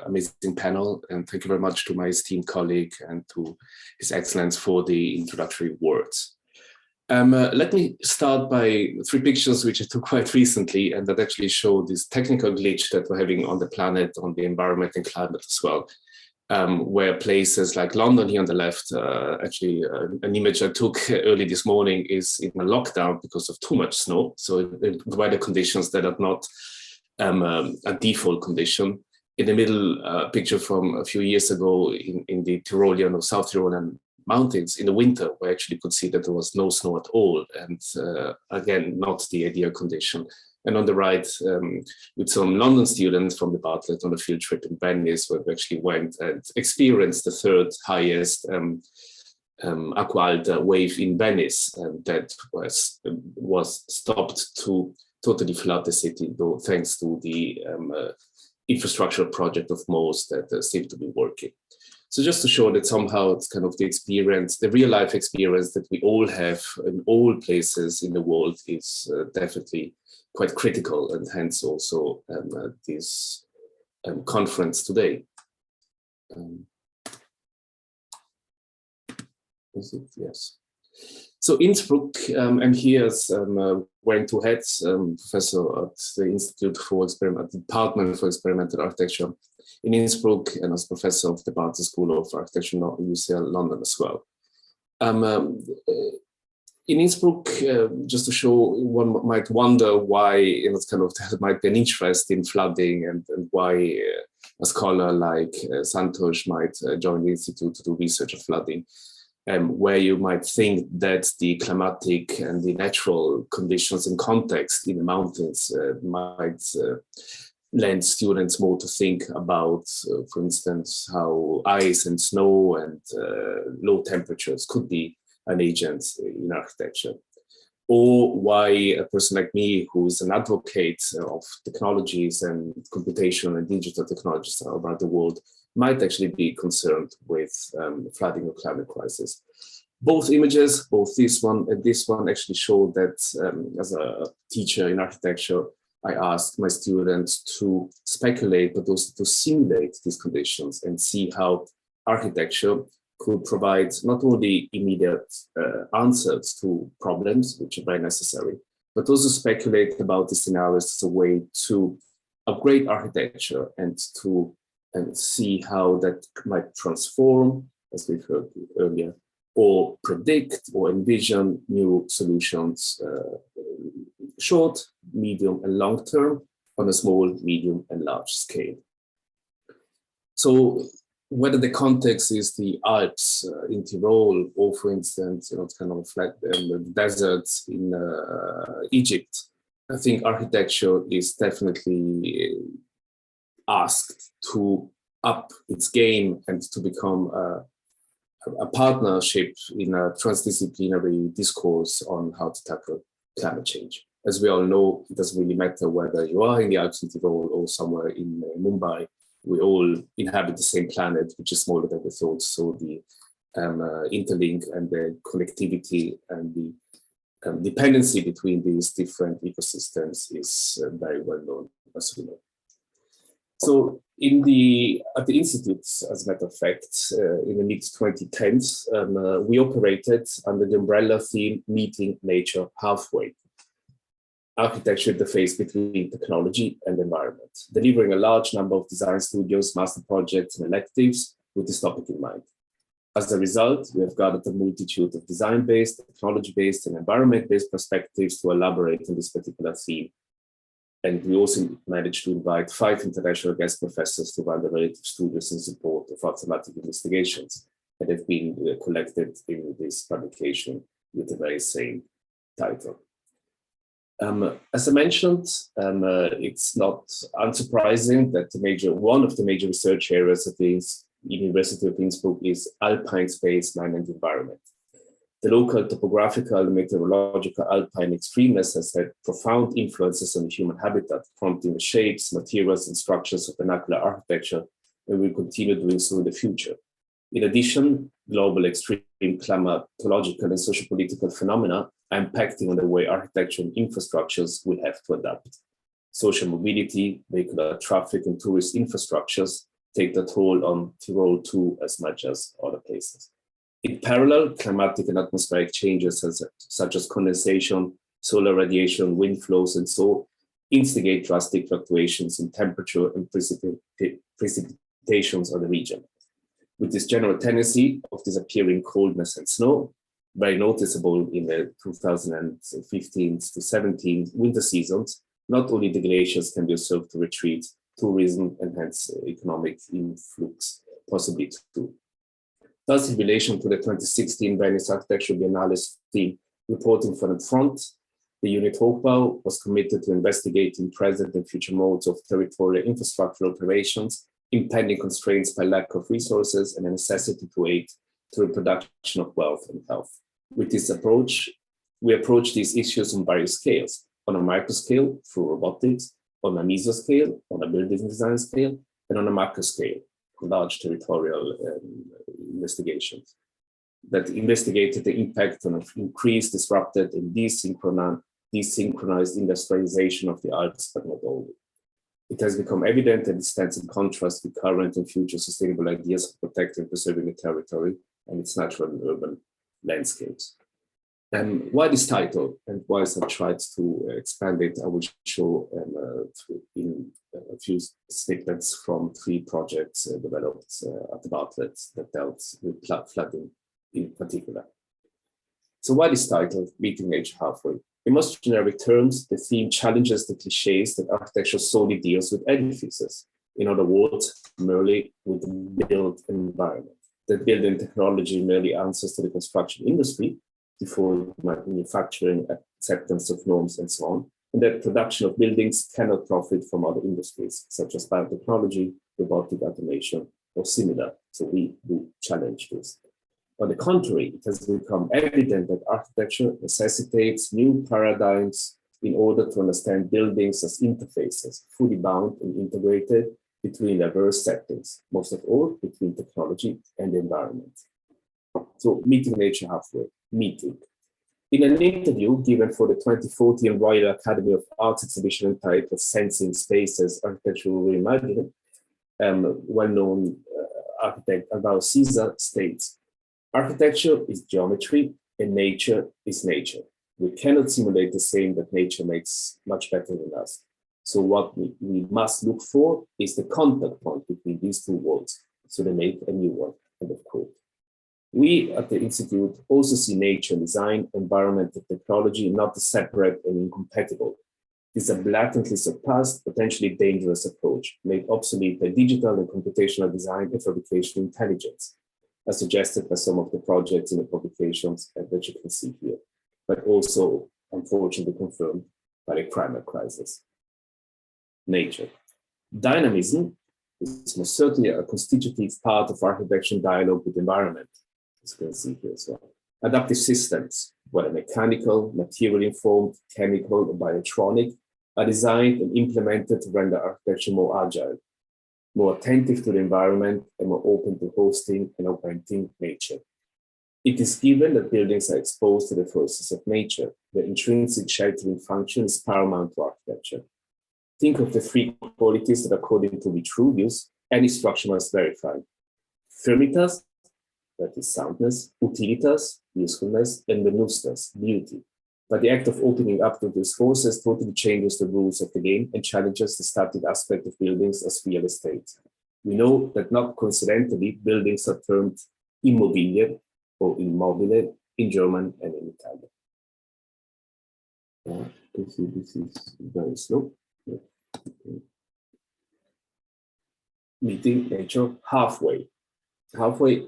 amazing panel, and thank you very much to my esteemed colleague and to His Excellence for the introductory words. Let me start by 3 pictures which I took quite recently and that actually show this technical glitch that we're having on the planet, on the environment and climate as well. Where places like London here on the left, actually an image I took early this morning is in a lockdown because of too much snow. So weather conditions that are not a default condition. In the middle picture from a few years ago in the Tyrolean or South Tyrolean mountains in the winter, we actually could see that there was no snow at all. And again, not the ideal condition. And on the right, with some London students from the Bartlett on a field trip in Venice, where we actually went and experienced the 3rd highest aqua alta wave in Venice, that was stopped to totally flood the city, though thanks to the infrastructural project of MOST that seemed to be working. So just to show that somehow it's kind of the experience, the real life experience that we all have in all places in the world is definitely quite critical, and hence also this conference today. Is it? Yes. So Innsbruck, I'm here as wearing two hats, professor at the Institute for Department for Experimental Architecture in Innsbruck, and as professor of the Barton School of Architecture at UCL London as well. In Innsbruck, just to show, one might wonder why there might be an interest in flooding, and why a scholar like Santosh might join the Institute to do research on flooding. Where you might think that the climatic and the natural conditions and context in the mountains might lend students more to think about, for instance, how ice and snow and low temperatures could be an agent in architecture. Or why a person like me, who's an advocate of technologies and computation and digital technologies around the world, might actually be concerned with flooding or climate crisis. Both images, both this one and this one, actually show that as a teacher in architecture, I asked my students to speculate, but also to simulate these conditions and see how architecture could provide not only immediate answers to problems, which are very necessary, but also speculate about the scenarios as a way to upgrade architecture and see how that might transform, as we've heard earlier, or predict or envision new solutions, short, medium, and long term on a small, medium, and large scale. So whether the context is the Alps in Tyrol, or for instance, it's kind of like the deserts in Egypt, I think architecture is definitely asked to up its game and to become a partnership in a transdisciplinary discourse on how to tackle climate change. As we all know, it doesn't really matter whether you are in the Alps in Tyrol or somewhere in Mumbai. We all inhabit the same planet, which is smaller than we thought. So the interlink and the connectivity and the dependency between these different ecosystems is very well known, as we know. So at the Institute, as a matter of fact, in the mid-2010s, we operated under the umbrella theme, Meeting Nature Halfway. Architecture interface between technology and environment, delivering a large number of design studios, master projects, and electives with this topic in mind. As a result, we have gathered a multitude of design-based, technology-based, and environment-based perspectives to elaborate on this particular theme. And we also managed to invite 5 international guest professors to run the relative studios in support of our thematic investigations that have been collected in this publication with the very same title. As I mentioned, it's not unsurprising that one of the major research areas at the University of Innsbruck is alpine space, land, and environment. The local topographical and meteorological alpine extremeness has had profound influences on the human habitat, prompting the shapes, materials, and structures of vernacular architecture, and will continue doing so in the future. In addition, global extreme climatological and sociopolitical phenomena are impacting on the way architecture and infrastructures will have to adapt. Social mobility, vehicular traffic, and tourist infrastructures take their toll on Tyrol too, as much as other places. In parallel, climatic and atmospheric changes such as condensation, solar radiation, wind flows, and so instigate drastic fluctuations in temperature and precipitations on the region. With this general tendency of disappearing coldness and snow, very noticeable in the 2015 to 17 winter seasons, not only the glaciers can be observed to retreat, tourism and hence economic influx possibly too. Thus, in relation to the 2016 Venice Architectural Biennale's theme, reporting from the front, the unit Hochbau was committed to investigating present and future modes of territorial infrastructural operations, impending constraints by lack of resources, and a necessity to aid to reproduction of wealth and health. With this approach, we approach these issues on various scales: on a micro scale through robotics, on a meso scale, on a building design scale, and on a macro scale, large territorial investigations that investigated the impact on increased, disrupted, and desynchronized industrialization of the Alps, but not only. It has become evident that it stands in contrast with current and future sustainable ideas of protecting and preserving the territory and its natural and urban landscapes. Why this title and why I tried to expand it, I will show in a few snippets from 3 projects developed at the Bartlett that dealt with flooding in particular. So why this title, Meeting Nature Halfway? In most generic terms, the theme challenges the cliches that architecture solely deals with edifices. In other words, merely with the built environment. That building technology merely answers to the construction industry before manufacturing, acceptance of norms, and so on, and that production of buildings cannot profit from other industries, such as biotechnology, robotic automation, or similar. So we challenge this. On the contrary, it has become evident that architecture necessitates new paradigms in order to understand buildings as interfaces, fully bound and integrated between diverse settings, most of all between technology and the environment. So meeting nature halfway, meeting. In an interview given for the 2014 Royal Academy of Arts exhibition entitled Sensing Spaces, Architectural Reimagining, well-known architect Alvaro Siza states, architecture is geometry and nature is nature. We cannot simulate the same that nature makes much better than us. So what we must look for is the contact point between these 2 worlds, so they make a new one, end of quote. We at the Institute also see nature and design, environment and technology not as separate and incompatible. It is a blatantly surpassed, potentially dangerous approach, made obsolete by digital and computational design and fabrication intelligence, as suggested by some of the projects in the publications that you can see here, but also unfortunately confirmed by the climate crisis. Nature. Dynamism is most certainly a constitutive part of architecture dialogue with the environment, as you can see here as well. Adaptive systems, whether mechanical, material-informed, chemical, or biotronic, are designed and implemented to render architecture more agile, more attentive to the environment, and more open to hosting and augmenting nature. It is given that buildings are exposed to the forces of nature. The intrinsic sheltering function is paramount to architecture. Think of the 3 qualities that, according to Vitruvius, any structure must verify. Firmitas, that is soundness, utilitas, usefulness, and venustas, beauty. But the act of opening up to these forces totally changes the rules of the game and challenges the static aspect of buildings as real estate. We know that not coincidentally, buildings are termed immobilie or immobile in German and in Italian. This is very slow. Meeting nature halfway,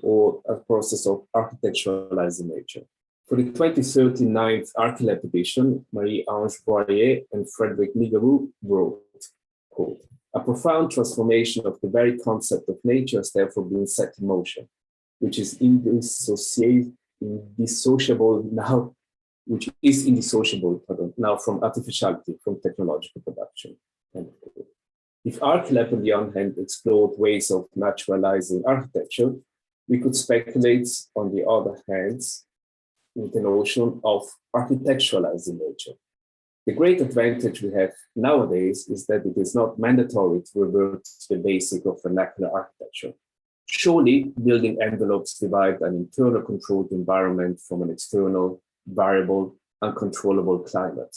or a process of architecturalizing nature. For the 2013 9th Archilab edition, Marie-Ange Boyer and Frederic Ligaroux wrote, quote, a profound transformation of the very concept of nature has therefore been set in motion, which is indissociable now from artificiality, from technological production. If Archilab, on the one hand, explored ways of naturalizing architecture, we could speculate, on the other hand, with the notion of architecturalizing nature. The great advantage we have nowadays is that it is not mandatory to revert to the basic of vernacular architecture. Surely, building envelopes divide an internal controlled environment from an external, variable, uncontrollable climate.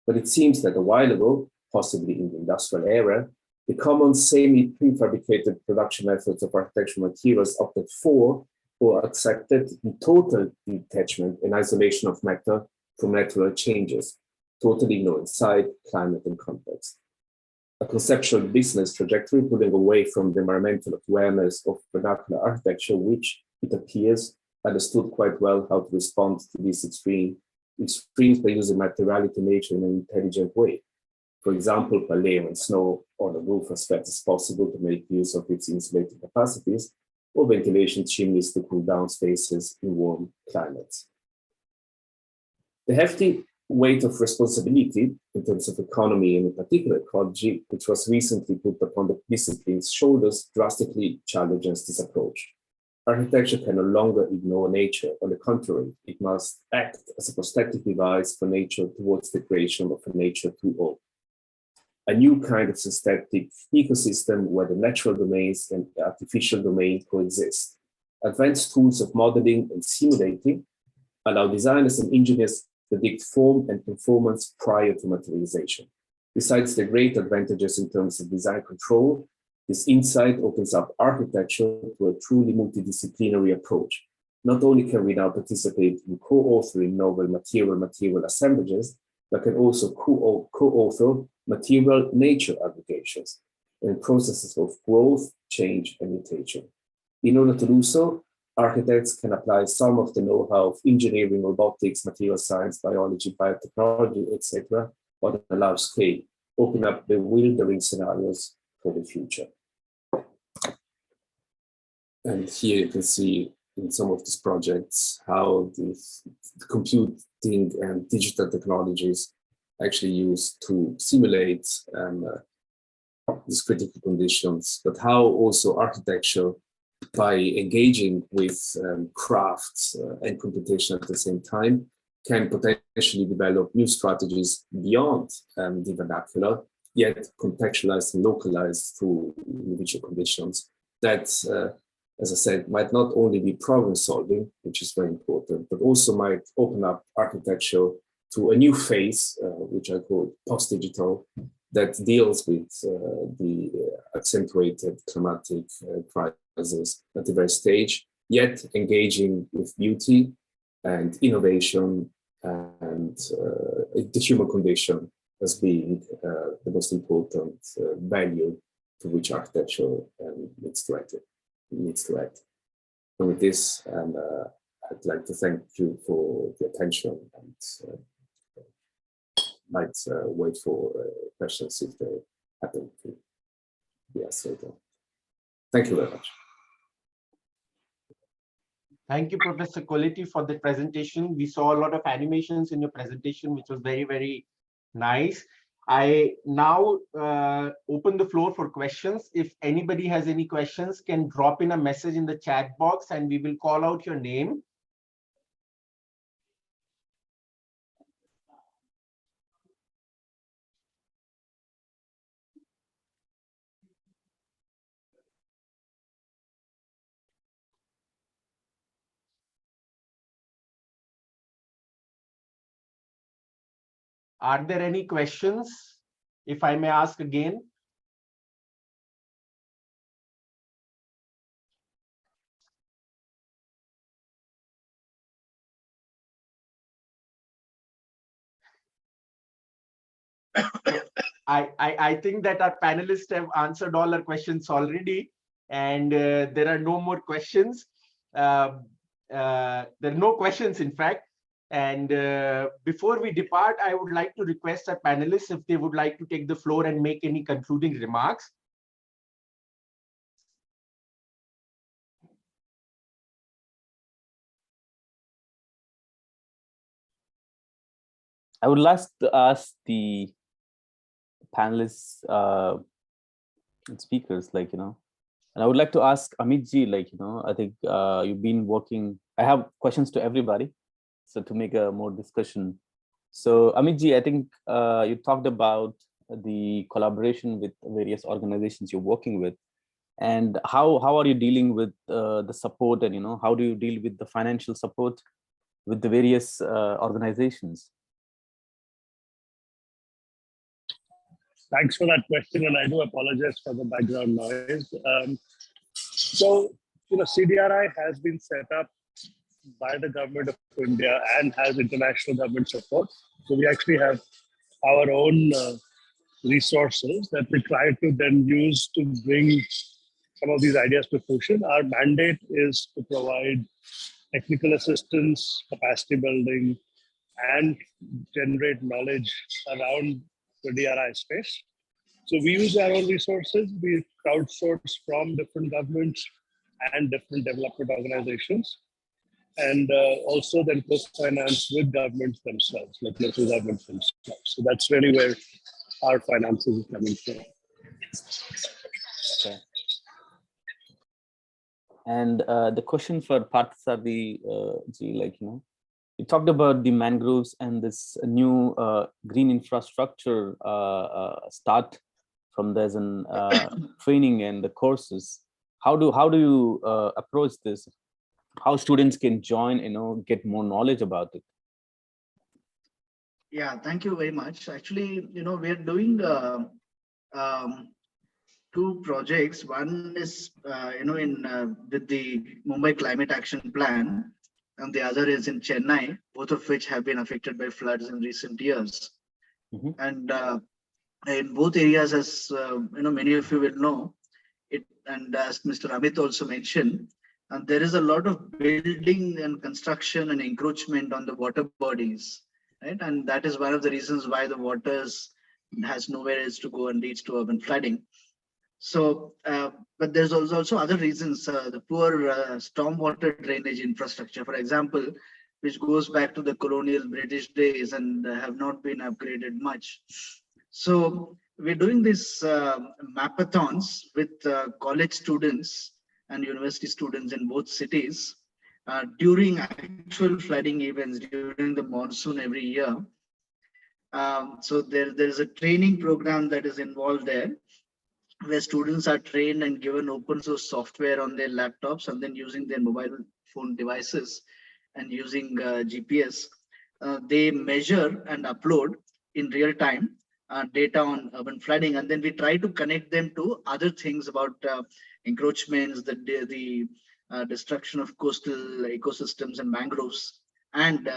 But it seems that a while ago, possibly in the industrial era, the common semi-prefabricated production methods of architectural materials opted for or accepted the total detachment and isolation of matter from natural changes, totally ignoring site, climate, and context. A conceptual business trajectory pulling away from the environmental awareness of vernacular architecture, which, it appears, understood quite well how to respond to these extremes by using materiality nature in an intelligent way. For example, by layering snow on a roof as flat as possible to make use of its insulating capacities, or ventilation chimneys to cool down spaces in warm climates. The hefty weight of responsibility in terms of economy and in particular ecology, which was recently put upon the discipline's shoulders, drastically challenges this approach. Architecture can no longer ignore nature. On the contrary, it must act as a prosthetic device for nature towards the creation of a nature 2.0. a new kind of synthetic ecosystem where the natural domains and the artificial domain coexist. Advanced tools of modeling and simulating allow designers and engineers to predict form and performance prior to materialization. Besides the great advantages in terms of design control, this insight opens up architecture to a truly multidisciplinary approach. Not only can we now participate in co-authoring novel material assemblages, but can also co-author material nature aggregations and processes of growth, change, and mutation. In order to do so, architects can apply some of the know-how of engineering, robotics, material science, biology, biotechnology, etc., on a large scale, open up bewildering scenarios for the future. And here you can see in some of these projects how the computing and digital technologies actually used to simulate these critical conditions, but how also architecture, by engaging with crafts and computation at the same time, can potentially develop new strategies beyond the vernacular, yet contextualized and localized through individual conditions that, as I said, might not only be problem solving, which is very important, but also might open up architecture to a new phase, which I call post-digital, that deals with the accentuated climatic crisis at the very stage, yet engaging with beauty and innovation and the human condition as being the most important value to which architecture needs to act. And with this, I'd like to thank you for the attention and might wait for questions if they happen to be asked later. Thank you very much. Thank you, Professor Colletti, for the presentation. We saw a lot of animations in your presentation, which was very, very nice. I now open the floor for questions. If anybody has any questions, can drop in a message in the chat box and we will call out your name. Are there any questions? If I may ask again. I think that our panelists have answered all our questions already, and there are no more questions. There are no questions, in fact. And before we depart, I would like to request our panelists if they would like to take the floor and make any concluding remarks. I would like to ask the panelists and speakers, and I would like to ask Amit ji, I think you've been working, I have questions to everybody, so to make a more discussion. So Amit ji, I think you talked about the collaboration with various organizations you're working with, and how are you dealing with the support, and how do you deal with the financial support with the various organizations? Thanks for that question, and I do apologize for the background noise. So, CDRI has been set up by the government of India and has international government support. So we actually have our own resources that we try to then use to bring some of these ideas to fruition. Our mandate is to provide technical assistance, capacity building, and generate knowledge around the DRI space. So we use our own resources. We crowdsource from different governments and different development organizations, and also then co-finance with governments themselves, like local governments themselves. So that's really where our finances are coming from. Okay. And the question for Parthasarathy ji, You talked about the mangroves and this new green infrastructure start from there's an training and the courses. How do you approach this? How students can join, get more knowledge about it? Yeah, thank you very much. Actually, we're doing two projects. One is, in with the Mumbai Climate Action Plan, and the other is in Chennai, both of which have been affected by floods in recent years. Mhm. And in both areas, as many of you will know, and as Mr. Amit also mentioned, and there is a lot of building and construction and encroachment on the water bodies, right? And that is one of the reasons why the waters has nowhere else to go and leads to urban flooding. So, but there's also other reasons, the poor stormwater drainage infrastructure, for example, which goes back to the colonial British days and have not been upgraded much. So we're doing these mapathons with college students and university students in both cities during actual flooding events during the monsoon every year. So there's a training program that is involved there, where students are trained and given open source software on their laptops, and then using their mobile phone devices and using GPS, they measure and upload in real time data on urban flooding, and then we try to connect them to other things about encroachments, the destruction of coastal ecosystems and mangroves, and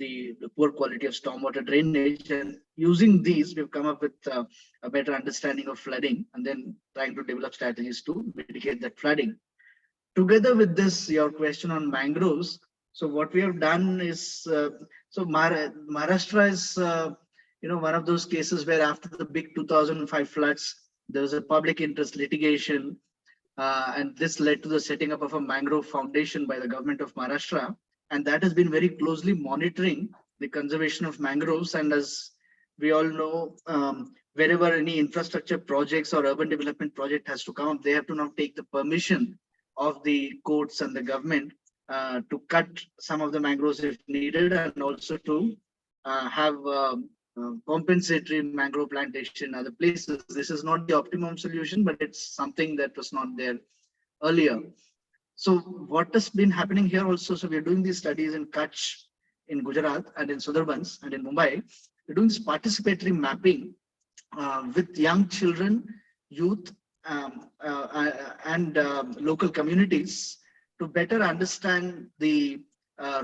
the poor quality of stormwater drainage. And using these, we've come up with a better understanding of flooding, and then trying to develop strategies to mitigate that flooding. Together with this, your question on mangroves. So what we have done is, Maharashtra is, one of those cases where after the big 2005 floods, there was a public interest litigation, and this led to the setting up of a mangrove foundation by the government of Maharashtra. And that has been very closely monitoring the conservation of mangroves. And as we all know, wherever any infrastructure projects or urban development project has to come up, they have to now take the permission of the courts and the government to cut some of the mangroves if needed, and also to have compensatory mangrove plantation in other places. This is not the optimum solution, but it's something that was not there earlier. So what has been happening here also, so we're doing these studies in Kutch, in Gujarat, and in Sundarbans, and in Mumbai. We're doing this participatory mapping with young children, youth, and local communities to better understand the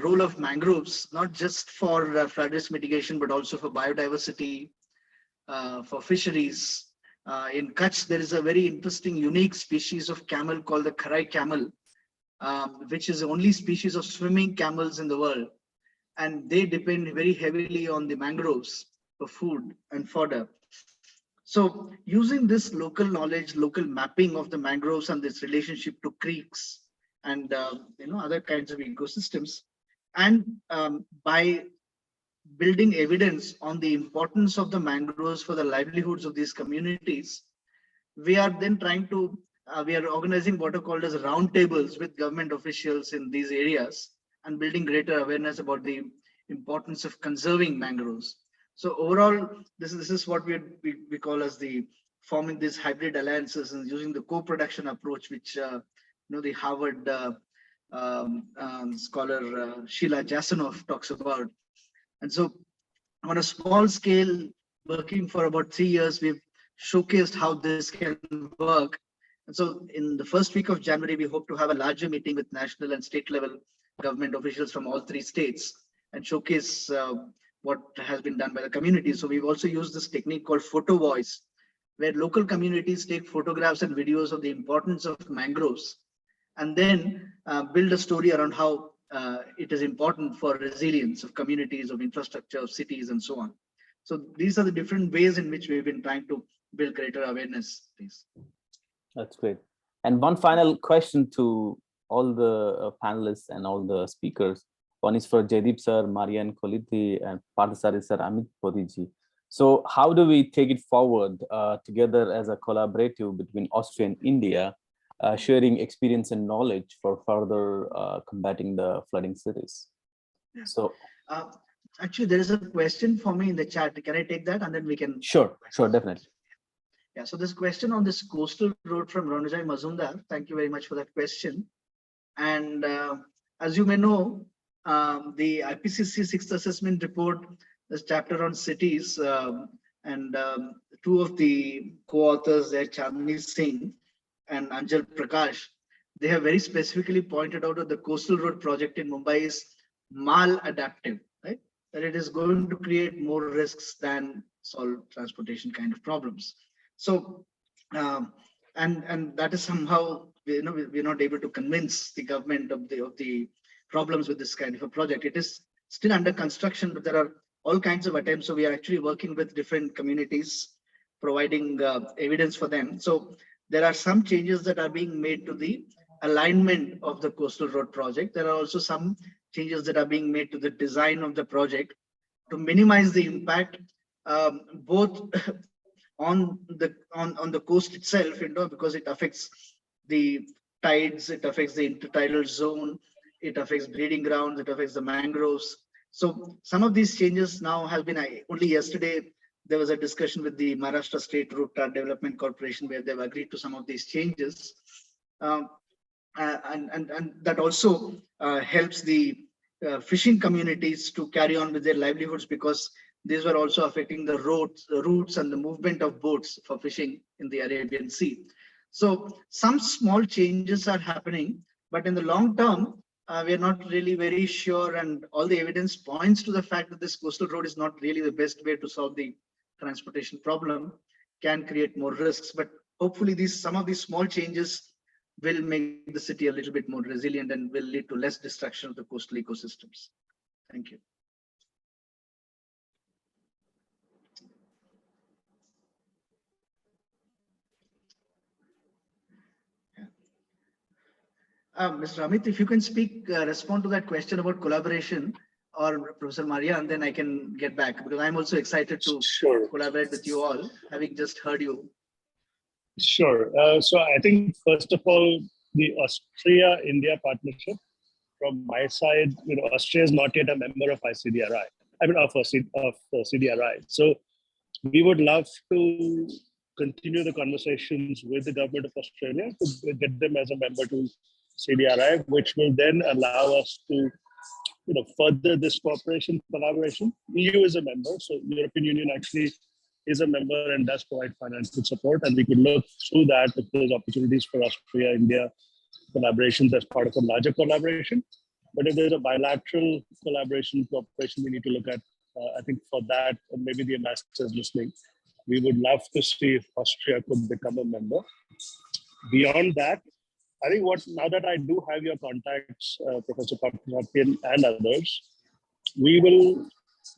role of mangroves, not just for flood risk mitigation, but also for biodiversity, for fisheries. In Kutch, there is a very interesting, unique species of camel called the Kharai camel, which is the only species of swimming camels in the world. And they depend very heavily on the mangroves for food and fodder. So using this local knowledge, local mapping of the mangroves and this relationship to creeks and other kinds of ecosystems, and by building evidence on the importance of the mangroves for the livelihoods of these communities, we are then trying to we are organizing what are called as roundtables with government officials in these areas and building greater awareness about the importance of conserving mangroves. So overall, this is what we call as the forming these hybrid alliances and using the co-production approach, which the Harvard scholar Sheila Jasanoff talks about. And so on a small scale, working for about 3 years, we've showcased how this can work. And so in the first week of January, we hope to have a larger meeting with national and state level government officials from all 3 states and showcase what has been done by the community. So we've also used this technique called photo voice, where local communities take photographs and videos of the importance of mangroves, and then build a story around how it is important for resilience of communities, of infrastructure, of cities, and so on. So these are the different ways in which we've been trying to build greater awareness. Please. That's great. And one final question to all the panelists and all the speakers. One is for Jaideep sir, Marjan, Colletti, and Parthasarathy sir, Amit, Prothi. So how do we take it forward together as a collaborative between Austria and India, sharing experience and knowledge for further combating the flooding cities? So Actually, there is a question for me in the chat. Can I take that and then we can? sure, definitely. Yeah, so this question on this coastal road from Ronajai Mazumdar, thank you very much for that question. And as you may know, the IPCC 6th assessment report, this chapter on cities, and two of the co-authors there, Chandni Singh and Anjal Prakash, they have very specifically pointed out that the coastal road project in Mumbai is maladaptive, right? That it is going to create more risks than solve transportation kind of problems. So, and that is somehow, we're not able to convince the government of the problems with this kind of a project. It is still under construction, but there are all kinds of attempts. So we are actually working with different communities, providing evidence for them. So there are some changes that are being made to the alignment of the coastal road project. There are also some changes that are being made to the design of the project to minimize the impact, both on the coast itself, because it affects the tides, it affects the intertidal zone, it affects breeding grounds, it affects the mangroves. So some of these changes now have been, only yesterday, there was a discussion with the Maharashtra State Route Development Corporation where they've agreed to some of these changes. And that also helps the fishing communities to carry on with their livelihoods, because these were also affecting the routes and the movement of boats for fishing in the Arabian Sea. So some small changes are happening, but in the long term, we are not really very sure, and all the evidence points to the fact that this coastal road is not really the best way to solve the transportation problem, can create more risks. But hopefully some of these small changes will make the city a little bit more resilient and will lead to less destruction of the coastal ecosystems. Thank you. Mr. Amit, if you can speak, respond to that question about collaboration, or Professor Marjan, then I can get back, because I'm also excited to collaborate with you all, having just heard you. Sure. So I think, first of all, the Austria-India partnership, from my side, Austria is not yet a member of ICDRI, of CDRI. So we would love to continue the conversations with the government of Australia to get them as a member to CDRI, which will then allow us to further this collaboration. EU is a member, so European Union actually is a member and does provide financial support, and we could look through that if there's opportunities for Austria-India collaborations as part of a larger collaboration. But if there's a bilateral cooperation we need to look at, I think for that, and maybe the ambassadors listening, we would love to see if Austria could become a member. Beyond that, I think now that I do have your contacts, Professor Parthasarathy and others, we will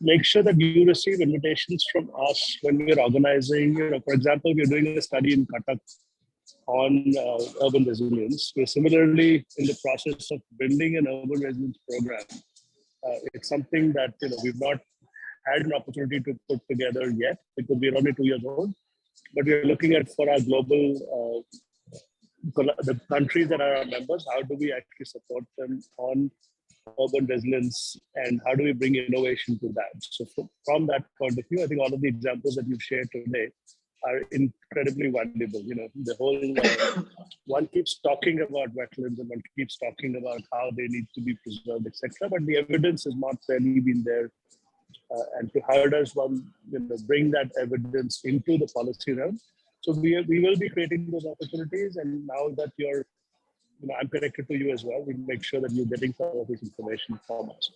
make sure that you receive invitations from us when we're organizing, for example, we're doing a study in Cuttack on urban resilience. We're similarly in the process of building an urban resilience program. It's something that we've not had an opportunity to put together yet, because we're only 2 years old, but we're looking at, for our global, the countries that are our members, how do we actually support them on urban resilience, and how do we bring innovation to that? So from that point of view, I think all of the examples that you've shared today are incredibly valuable. The whole, one keeps talking about wetlands and one keeps talking about how they need to be preserved, etc. But the evidence has not really been there. And to how does one bring that evidence into the policy realm? So we will be creating those opportunities. And now that I'm connected to you as well, we make sure that you're getting some of this information from us.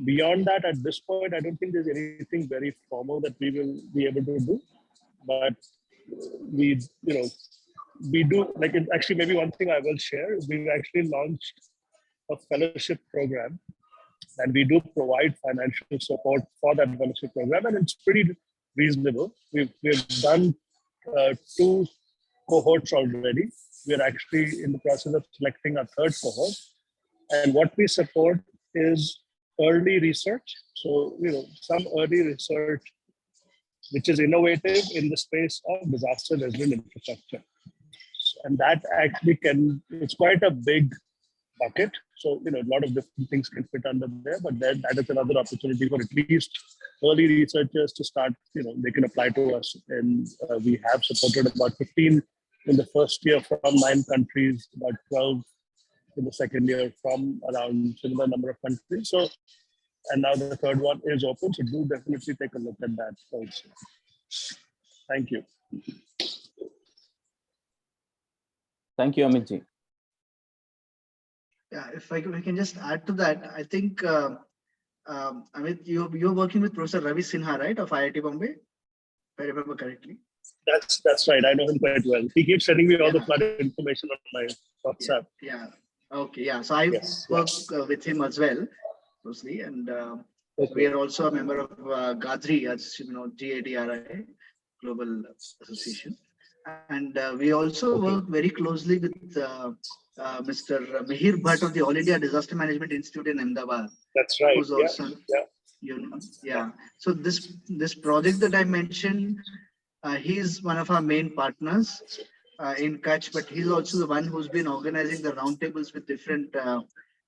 Beyond that, at this point, I don't think there's anything very formal that we will be able to do. But we do, actually, maybe one thing I will share is we've actually launched a fellowship program, and we do provide financial support for that fellowship program, and it's pretty reasonable. We've done 2 cohorts already. We're actually in the process of selecting our 3rd cohort, and what we support is early research. So some early research which is innovative in the space of disaster resilient infrastructure. And that actually it's quite a big bucket. So, a lot of different things can fit under there, but that is another opportunity for at least early researchers to start, they can apply to us. And we have supported about 15 in the first year from 9 countries, about 12 in the second year from around similar number of countries. So, and now the third one is open. So do definitely take a look at that also. Thank you. Thank you, Amit ji. Yeah, if I can just add to that, I think, Amit, you're working with Professor Ravi Sinha, right, of IIT Bombay, if I remember correctly. That's right. I know him quite well. He keeps sending me all the flood information on my WhatsApp. Yeah. Okay. Yeah. So I work with him as well, closely, and we are also a member of GADRI, as you know, GADRI, Global Association, and we also work very closely with Mr. Mihir Bhatt of the All India Disaster Management Institute in Ahmedabad. That's right. Who's also, So this project that I mentioned, he's one of our main partners in Kutch, but he's also the one who's been organizing the roundtables with different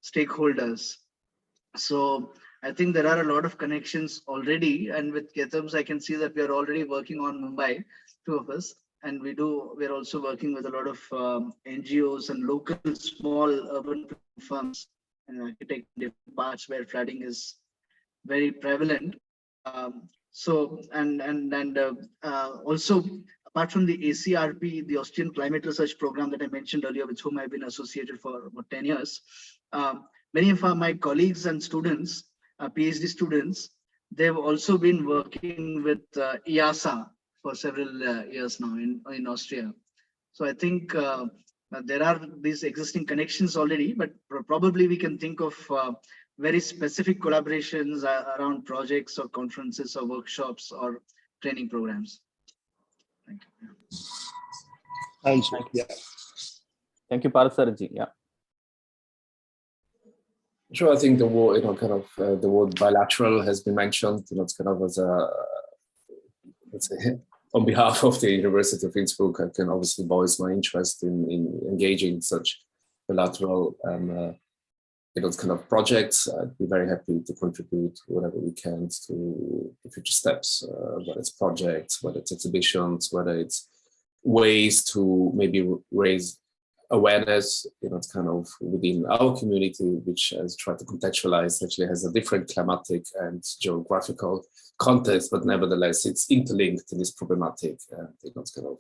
stakeholders. So I think there are a lot of connections already, and with Ketham's, I can see that we are already working on Mumbai, 2 of us, and we're also working with a lot of NGOs and local small urban firms and architect different parts where flooding is very prevalent. Also, apart from the ACRP, the Austrian Climate Research Program that I mentioned earlier, with whom I've been associated for about 10 years, many of my colleagues and students, PhD students, they've also been working with EASA for several years now in Austria. So I think there are these existing connections already, but probably we can think of very specific collaborations around projects or conferences or workshops or training programs. Thank you. Thank you. Thank you, Parthasarathy. Yeah. Sure, I think the word, the word bilateral has been mentioned. It's kind of as a, let's say, on behalf of the University of Innsbruck, I can obviously voice my interest in engaging in such bilateral kind of projects. I'd be very happy to contribute whatever we can to the future steps, whether it's projects, whether it's exhibitions, whether it's ways to maybe raise awareness, it's kind of within our community, which has tried to contextualize, actually has a different climatic and geographical context, but nevertheless it's interlinked in this problematic. It's kind of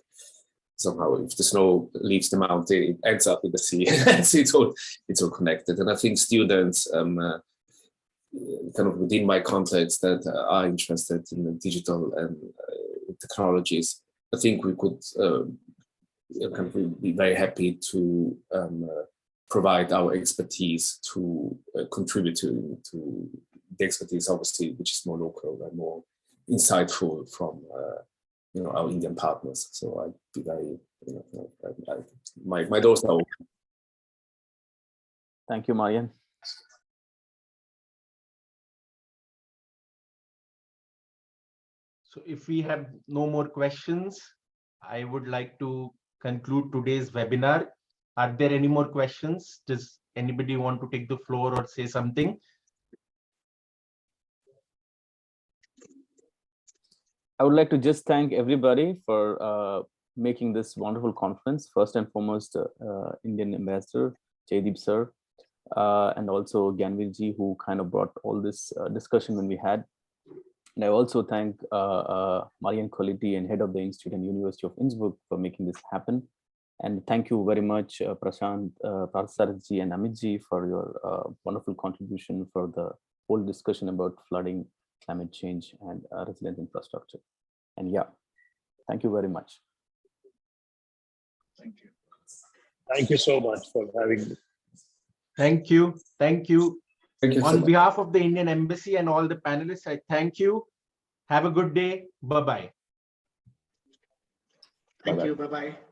somehow, if the snow leaves the mountain, it ends up in the sea. it's all connected. And I think students, kind of within my context, that are interested in the digital and technologies, I think we could kind of be very happy to provide our expertise to contribute to the expertise, obviously, which is more local and more insightful from our Indian partners. So I'd be very, my doors are open. Thank you, Marjan. So if we have no more questions, I would like to conclude today's webinar. Are there any more questions? Does anybody want to take the floor or say something? I would like to just thank everybody for making this wonderful conference. First and foremost, Indian Ambassador, Jaideep sir, and also Gyanveer ji, who kind of brought all this discussion when we had. And I also thank Marjan Colletti and head of the Institute and University of Innsbruck for making this happen. And thank you very much, Prashant, Parthasarathy and Amit ji, for your wonderful contribution for the whole discussion about flooding, climate change, and resilient infrastructure. And yeah, thank you very much. Thank you. Thank you so much for having me. Thank you. Thank you. Thank you so On much. behalf of the Indian Embassy and all the panelists, I thank you. Have a good day. Bye-bye. Thank you. Bye-bye.